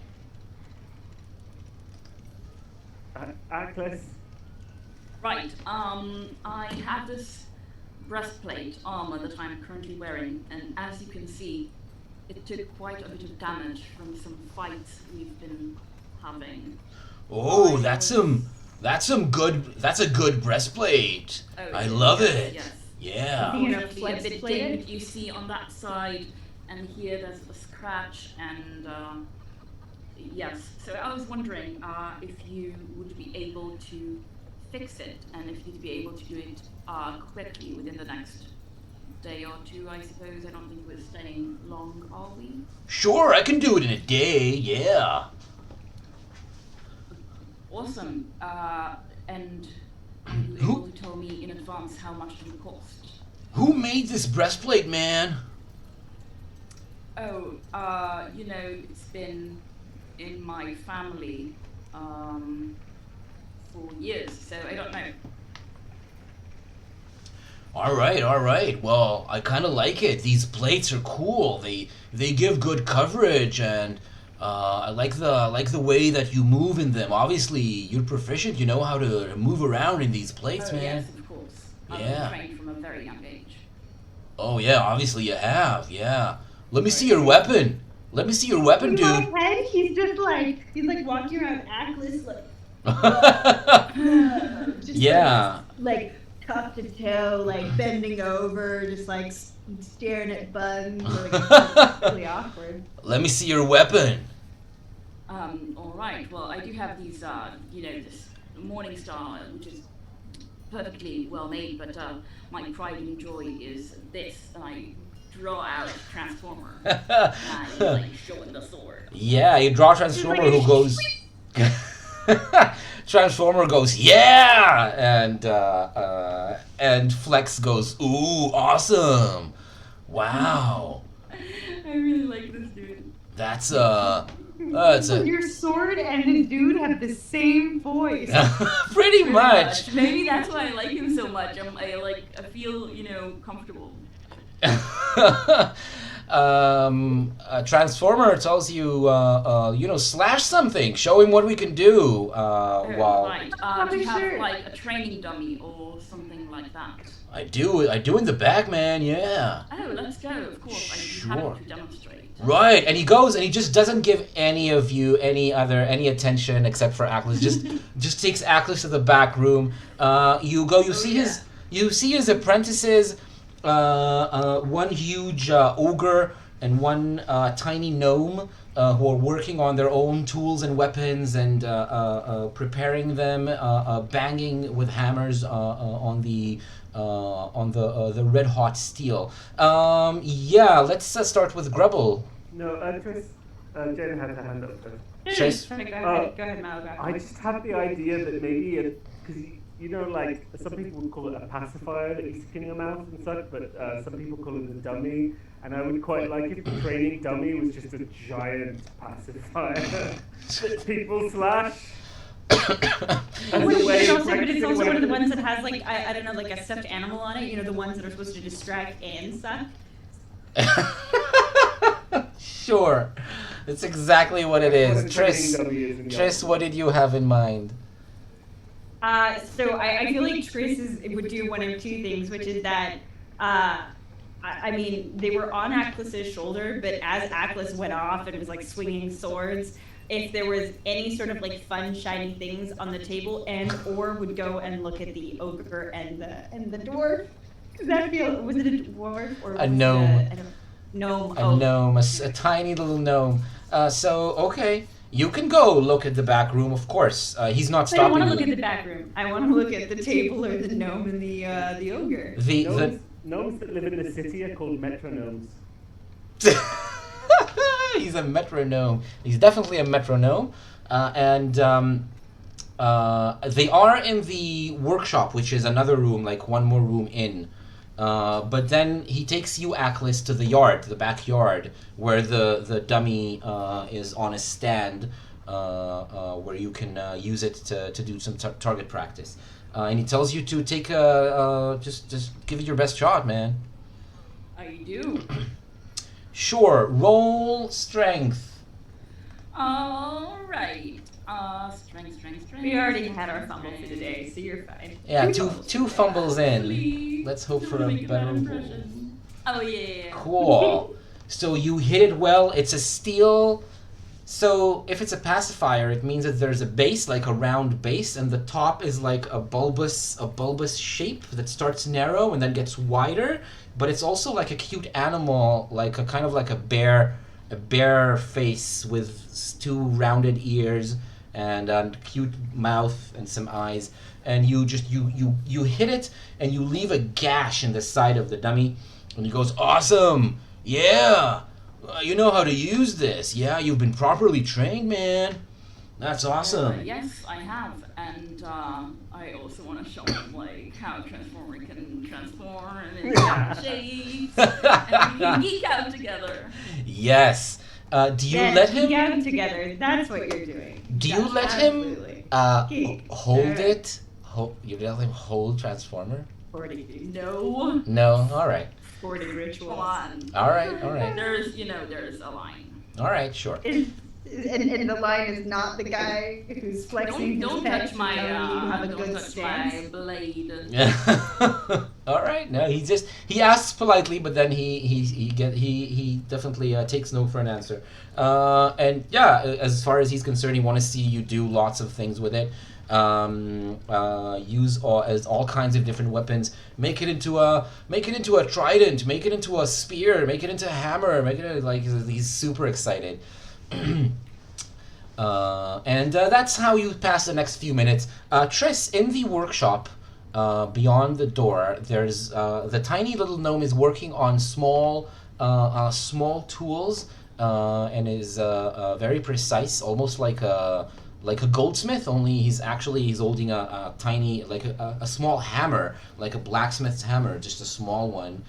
A: Atlas.
D: Right. I have this breastplate armor that I'm currently wearing, and as you can see, it took quite a bit of damage from some fights we've been having.
C: Oh, that's a good breastplate.
D: Oh,
C: I
D: yes,
C: love
D: yes,
C: it.
D: Yes.
C: Yeah.
B: You know,
D: Definitely a bit
B: flex-plated?
D: dinged. You see on that side, and here there's a scratch, and yes. So I was wondering if you would be able to fix it, and if you'd be able to do it quickly within the next day or two, I suppose. I don't think we're staying long, are we?
C: Sure, I can do it in a day. Yeah.
D: Awesome. And are you able to tell me in advance how much it would cost?
C: Who made this breastplate, man?
D: Oh, it's been in my family for years, so I don't know.
C: All right. Well, I kind of like it. These plates are cool. They give good coverage, and I like the way that you move in them. Obviously, you're proficient. You know how to move around in these plates,
D: Oh,
C: man.
D: yes, of course. I've
C: Yeah.
D: been trained from a very young age.
C: Oh yeah, obviously you have. Yeah. Let me see your weapon. Let me see your weapon,
B: in
C: dude.
B: my head he's like walking around Atlas like just
C: Yeah.
E: Like top to toe, like bending over, just like staring at buns. Like, it's really awkward.
C: Let me see your weapon.
D: All right. Well, I do have these, this Morning Star, which is perfectly well made, but my pride and joy is this, and I draw out Transformer, and I'm like showing the sword.
C: Yeah, you draw Transformer who goes. Transformer goes, yeah, and Flex goes, ooh, awesome, wow.
D: I really like this dude.
C: That's it's a
B: your sword and the dude have the same voice.
C: pretty much.
D: Maybe that's why I like him so much. I feel, comfortable.
C: A Transformer tells you, slash something. Show him what we can do. While
D: Right. Do you have like a training dummy or something like that?
C: I do in the back, man. Yeah.
D: Oh, let's go. Of course, I'd be
C: Sure.
D: happy to demonstrate.
C: Right, and he goes and he just doesn't give any of you any attention except for Aklis. Just takes Aklis to the back room. You see his apprentices, one huge ogre and one tiny gnome who are working on their own tools and weapons and preparing them, banging with hammers on the red hot steel. Let's start with Grubble.
A: No, Tris, Jen had her hand up first.
C: Chase.
E: Go ahead, Mal.
A: I just had the idea that maybe, because like some people would call it a pacifier that you stick in your mouth and such, but some people call it a dummy. And I would quite like if the training dummy was just a giant pacifier that people slash.
E: It's also one of the ones that has like I don't know, like a stuffed animal on it. The ones that are supposed to distract and suck.
C: Sure, that's exactly what it is. Tris, what did you have in mind?
E: So I feel like Tris would do one of two things, which is that I mean, they were on Aklis's shoulder, but as Aklis went off and was like swinging swords, if there was any sort of like fun shiny things on the table, and or would go and look at the ogre and the dwarf. Was it a dwarf or
C: a gnome?
E: Gnome.
C: A gnome, a tiny little gnome. Okay. You can go look at the back room, of course. He's not stopping you.
E: I don't want to look at the back room. I want to look at the table or the gnome and the ogre.
A: Gnomes that live in the city are called metronomes.
C: He's a metronome. He's definitely a metronome. They are in the workshop, which is another room, like one more room in. But then he takes you, Aklis, to the yard, the backyard, where the dummy is on a stand, where you can use it to do some target practice. And he tells you to take just give it your best shot, man.
D: I do.
C: Sure, roll strength.
D: All right. Strength.
E: We already had our fumble for the day, so you're fine.
C: Yeah, two fumbles in. Let's hope for a better roll.
D: Oh yeah.
C: Cool. So you hit it well. It's a steel. So if it's a pacifier, it means that there's a base, like a round base, and the top is like a bulbous shape that starts narrow and then gets wider. But it's also like a cute animal, like a kind of like a bear face with two rounded ears and a cute mouth and some eyes. And you hit it and you leave a gash in the side of the dummy, and he goes, "Awesome, yeah." You know how to use this. Yeah, you've been properly trained, man. That's awesome.
D: Yes, I have, and I also want to show him like how Transformer can transform into different shapes, and we can geek out together.
C: Yes. Do you let him?
E: Geek out together. That's what you're doing.
C: Do you
E: Yes,
C: let
E: absolutely.
C: him hold
E: Alright.
C: it? You let him hold Transformer?
E: 40
D: No.
C: No. All right.
E: 40 rituals.
D: Come on.
C: All right.
D: There's a line.
C: All right. Sure.
E: And the line is not the guy who's flexing
D: Don't
E: his pecs
D: touch my
E: and you have a
D: don't
E: good
D: touch
E: stance.
D: my blade.
C: All right. No, he asks politely, but then he definitely takes no for an answer. And yeah, as far as he's concerned, he wants to see you do lots of things with it. Use all kinds of different weapons. Make it into a trident. Make it into a spear. Make it into a hammer. Make it like he's super excited. And that's how you pass the next few minutes. Triss, in the workshop, beyond the door, there's the tiny little gnome is working on small tools, and is very precise, almost like a goldsmith. Only he's holding a tiny, like a small hammer, like a blacksmith's hammer, just a small one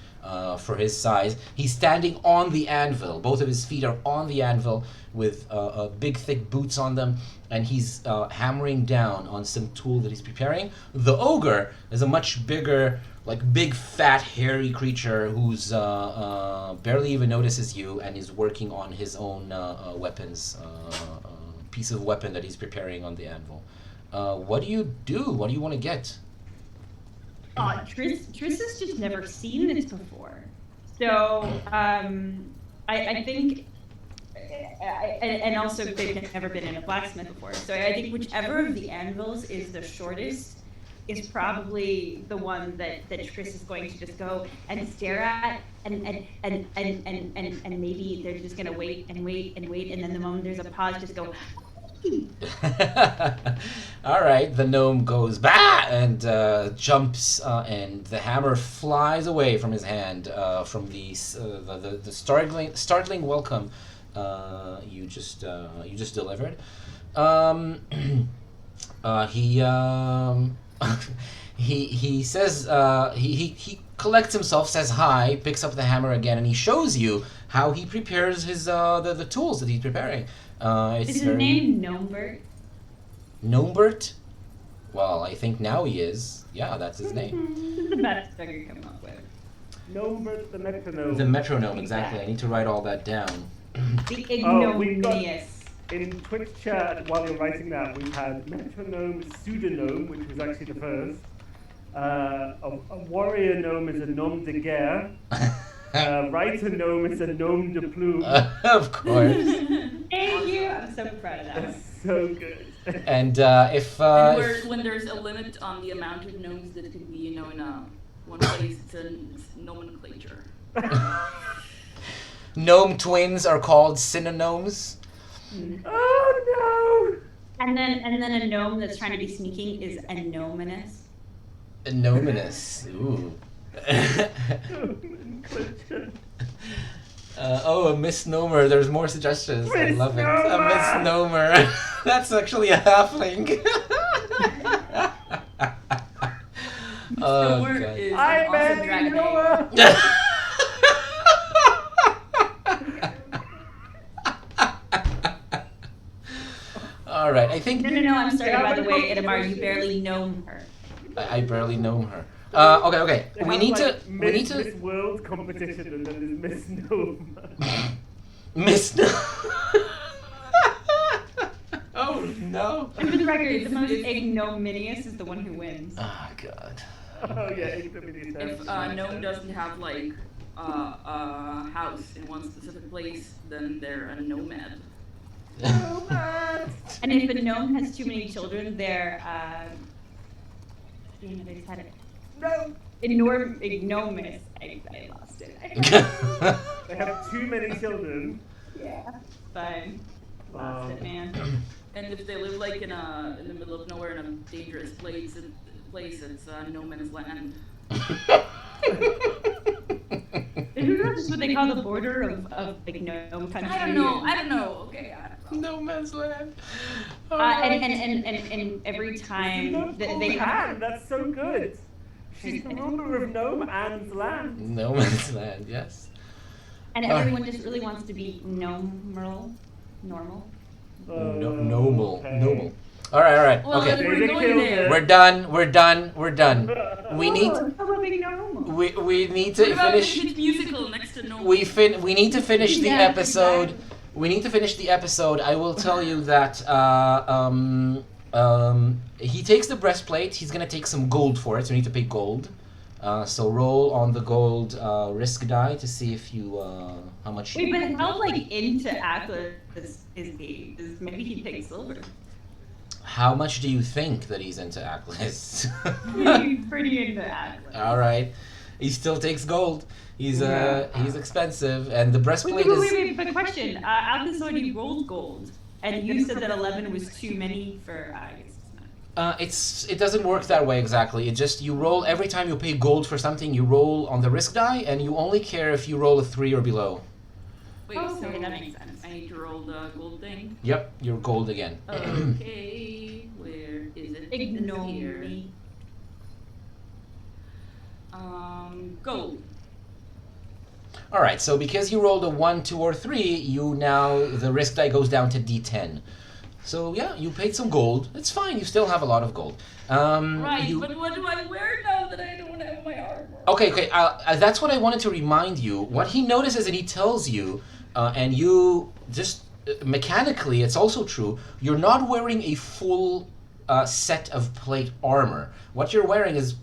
C: for his size. He's standing on the anvil. Both of his feet are on the anvil with big thick boots on them, and he's hammering down on some tool that he's preparing. The ogre is a much bigger, like big fat hairy creature who's barely even notices you and is working on his own weapons, piece of weapon that he's preparing on the anvil. What do you do? What do you want to get?
E: Triss has just never seen this before. So, I think, and also they've never been in a blacksmith before. So I think whichever of the anvils is the shortest is probably the one that Triss is going to just go and stare at, and maybe they're just gonna wait, and then the moment there's a pause, just go.
C: All right, the gnome goes bah and jumps, and the hammer flies away from his hand. From the startling welcome you just delivered. He says he collects himself, says hi, picks up the hammer again, and he shows you how he prepares his the tools that he's preparing.
E: Is his name Gnomebert?
C: Gnomebert? Well, I think now he is. Yeah, that's his name.
E: This is the best thing you come up with.
A: Gnomebert the metronome.
C: The metronome, exactly. I need to write all that down.
E: The ignominious.
A: In Twitch chat, while you're writing that, we've had metronome pseudonome, which was actually the first. A warrior gnome is a nom de guerre. Writer gnome is a nom de plume.
C: Of course.
E: Thank you. I'm so proud of that.
A: That's so good.
C: And
D: When there's a limit on the amount of gnomes that can be, in one place, it's a nomenclature.
C: gnome twins are called synonyms.
A: Oh
E: And then a gnome that's trying to be sneaking is a gnominous.
C: Nominous. Ooh.
A: no!
C: A misnomer. There's more suggestions. I love it. A
A: Misnomer!
C: misnomer. That's actually a halfling. Oh,
D: Thor
C: God.
D: is
A: I
D: an awesome
A: barely
D: dragon
A: know
D: name.
A: her.
C: All right, I think
E: No, I'm sorry, by the way, Itamar, you barely know her.
C: I barely know her. Okay.
A: They
C: We
A: have,
C: need
A: like,
C: to. We need
A: Miss
C: to.
A: World competition, and then there's Miss Gnome.
C: Miss. Oh no.
E: And for the record, the most ignominious is the one who wins.
C: Oh God.
A: Oh yeah, ignominious.
D: If gnome doesn't have like a house in one specific place, then they're a nomad.
E: And if a gnome has too many children, they're damn it, I just had it.
A: No.
E: Ignomous. I lost it.
A: They have too many children.
E: Yeah. Fine. Lost it, man.
D: And if they live like in the middle of nowhere in a dangerous place, it's no man's land.
E: Isn't that just what they call the border of like gnome country?
D: I don't know. Okay.
C: No man's land.
E: And every time that they
A: Anne, that's so good. She's the ruler of Gnome Anne's land.
C: No man's land. Yes.
E: and everyone just really wants to be normal.
C: Normal.
A: Okay.
C: Normal. All right.
D: Well,
C: Okay.
D: we're going there.
C: We're done. We need.
E: How about being normal?
C: We need to
D: What about
C: finish.
D: the musical next to no?
C: We need to finish the
E: Yeah,
C: episode.
E: exactly.
C: We need to finish the episode. I will tell you that he takes the breastplate. He's gonna take some gold for it. So you need to pay gold. So roll on the gold risk die to see if you how much.
E: Wait, but how into Atlas is he? Maybe he takes silver.
C: How much do you think that he's into Atlas?
E: Pretty into Atlas.
C: All right, he still takes gold. He's expensive, and the breastplate
E: Wait, but question. Atlas already rolled gold, and you said that 11 was too many for I guess.
C: it doesn't work that way exactly. It just you roll every time you pay gold for something. You roll on the risk die, and you only care if you roll a 3 or below.
D: Wait,
E: Oh,
D: so
E: okay, that makes sense.
D: I need to roll the gold thing.
C: Yep, you're gold again.
D: Okay, where is it?
E: Ignore
D: Here.
E: me.
D: Gold.
C: All right, so because you rolled a 1, 2, or 3, you now the risk die goes down to D10. So yeah, you paid some gold. It's fine. You still have a lot of gold.
D: Right, but what do I wear now that I don't have my armor?
C: Okay. That's what I wanted to remind you. What he notices and he tells you, and you just mechanically, it's also true. You're not wearing a full set of plate armor. What you're wearing is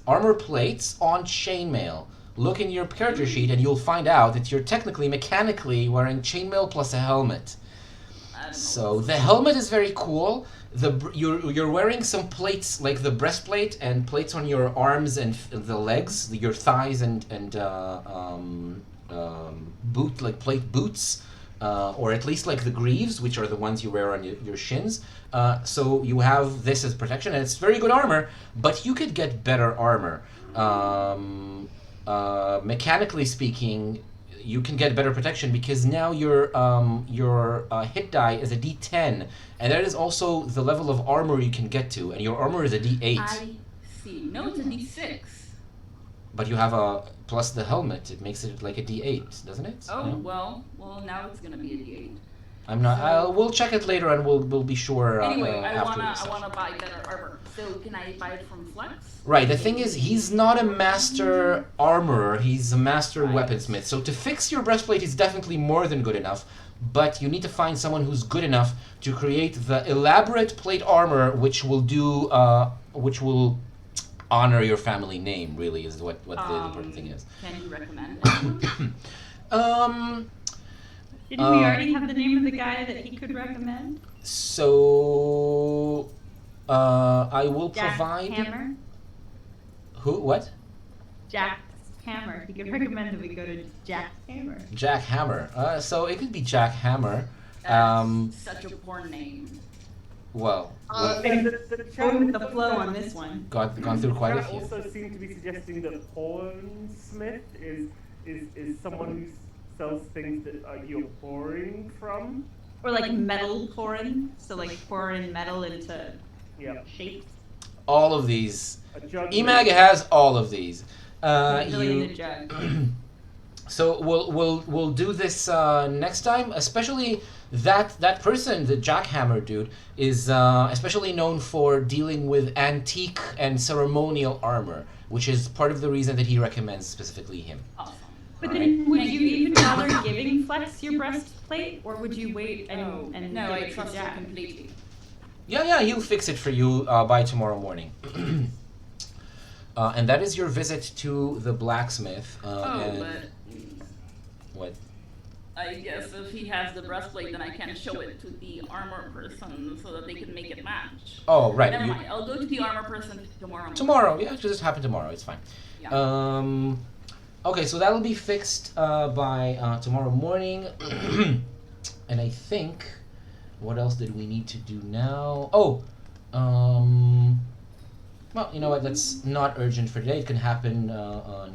C: armor plates on chainmail. Look in your character sheet, and you'll find out that you're technically, mechanically wearing chainmail plus a helmet. So the helmet is very cool. You're wearing some plates like the breastplate and plates on your arms and the legs, your thighs and plate boots, or at least like the greaves, which are the ones you wear on your shins. So you have this as protection, and it's very good armor. But you could get better armor. Mechanically speaking, you can get better protection because now your hit die is a D10, and that is also the level of armor you can get to, and your armor is a D8.
D: I see. No, it's a D6.
C: But you have a plus the helmet. It makes it like a D8, doesn't it?
D: Oh,
C: Yeah.
D: well, now it's gonna be a D8.
C: I'm not. We'll check it later, and we'll be sure.
D: Anyway, I
C: after the
D: wanna
C: session.
D: buy better armor. So can I buy it from Flex?
C: Right. The thing is, he's not a master armorer. He's a master
D: Right.
C: weaponsmith. So to fix your breastplate is definitely more than good enough. But you need to find someone who's good enough to create the elaborate plate armor, which will which will honor your family name. Really, is what the important thing is.
D: Can you recommend anyone?
E: Didn't we already have the name of the guy that he could recommend?
C: So I will
E: Jack
C: provide.
E: Hammer.
C: Who? What?
E: Jack's Hammer. He could recommend that we go to Jack's Hammer.
C: Jack Hammer. So it could be Jack Hammer.
D: That's such a poor name.
C: Well,
E: Going with
A: chat
E: the flow on this one.
C: gone through quite a
A: chat
C: few.
A: also seem to be suggesting that hornsmith is someone who sells things that you're pouring from.
E: Or like metal pouring. So like pouring metal into
A: Yeah.
E: shapes.
C: all of these.
A: A jug
C: Emag
A: with-
C: has all of these.
E: Really in
C: You
E: the jug.
C: So we'll do this next time. Especially that person, the jackhammer dude, is especially known for dealing with antique and ceremonial armor, which is part of the reason that he recommends specifically him.
D: Awesome.
E: But
C: All
E: then, would
D: Thank
E: you
D: you.
E: even bother giving Flex your breastplate, or would you wait and
D: No,
E: give
D: I
E: it to
D: trust you
E: Jack?
D: completely.
C: Yeah, he'll fix it for you by tomorrow morning. And that is your visit to the blacksmith. And
D: But
C: what?
D: I guess if he has the breastplate, then I can show it to the armor person so that they can make it match.
C: Oh, right.
D: Never
C: you-
D: mind. I'll go to the armor person tomorrow.
C: Tomorrow, yeah, it just happen tomorrow. It's fine.
D: Yeah.
C: Okay, so that'll be fixed by tomorrow morning. And I think, what else did we need to do now? Oh, well, you know what? That's not urgent for today. It can happen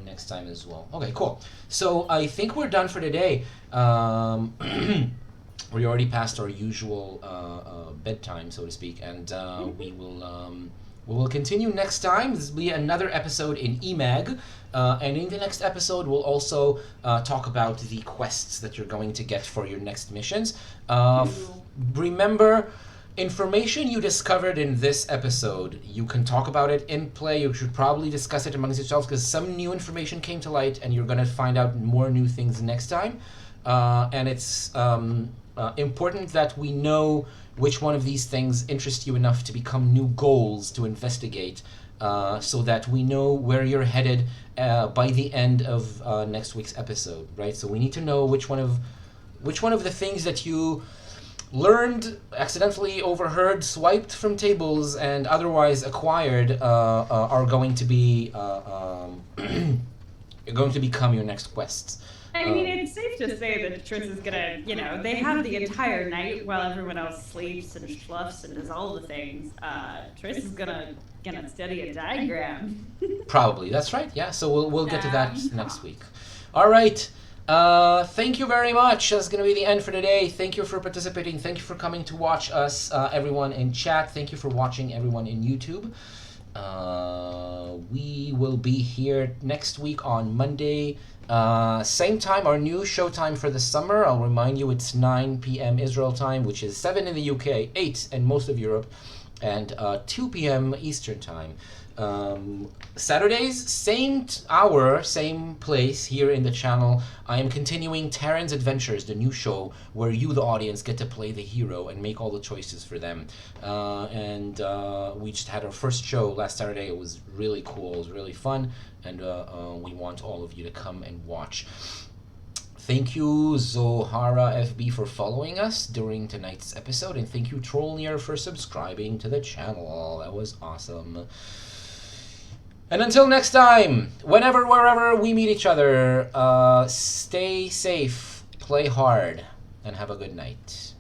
C: next time as well. Okay, cool. So I think we're done for today. We already passed our usual bedtime, so to speak, and we will continue next time. This will be another episode in EMAG, and in the next episode, we'll also talk about the quests that you're going to get for your next missions. Remember, information you discovered in this episode, you can talk about it in play. You should probably discuss it amongst yourselves because some new information came to light, and you're going to find out more new things next time. And it's important that we know which one of these things interests you enough to become new goals to investigate, so that we know where you're headed by the end of next week's episode, right? So we need to know which one of the things that you learned, accidentally overheard, swiped from tables, and otherwise acquired are going to be going to become your next quests.
E: I mean, it's safe to say that Triss is gonna, they have the entire night while everyone else sleeps and fluffs and does all the things. Triss is gonna study a diagram.
C: Probably, that's right. Yeah, so we'll get to that next week. All right. Thank you very much. That's going to be the end for today. Thank you for participating. Thank you for coming to watch us, everyone in chat. Thank you for watching, everyone in YouTube. We will be here next week on Monday. Same time, our new show time for the summer. I'll remind you, it's 9 p.m. Israel time, which is 7 in the UK, 8 in most of Europe, and 2 p.m. Eastern time. Saturdays, same hour, same place here in the channel. I am continuing Terran's Adventures, the new show where you, the audience, get to play the hero and make all the choices for them. And we just had our first show last Saturday. It was really cool. It was really fun, and we want all of you to come and watch. Thank you, Zohara FB, for following us during tonight's episode, and thank you, Trollnier, for subscribing to the channel. That was awesome. And until next time, whenever, wherever we meet each other, stay safe, play hard, and have a good night.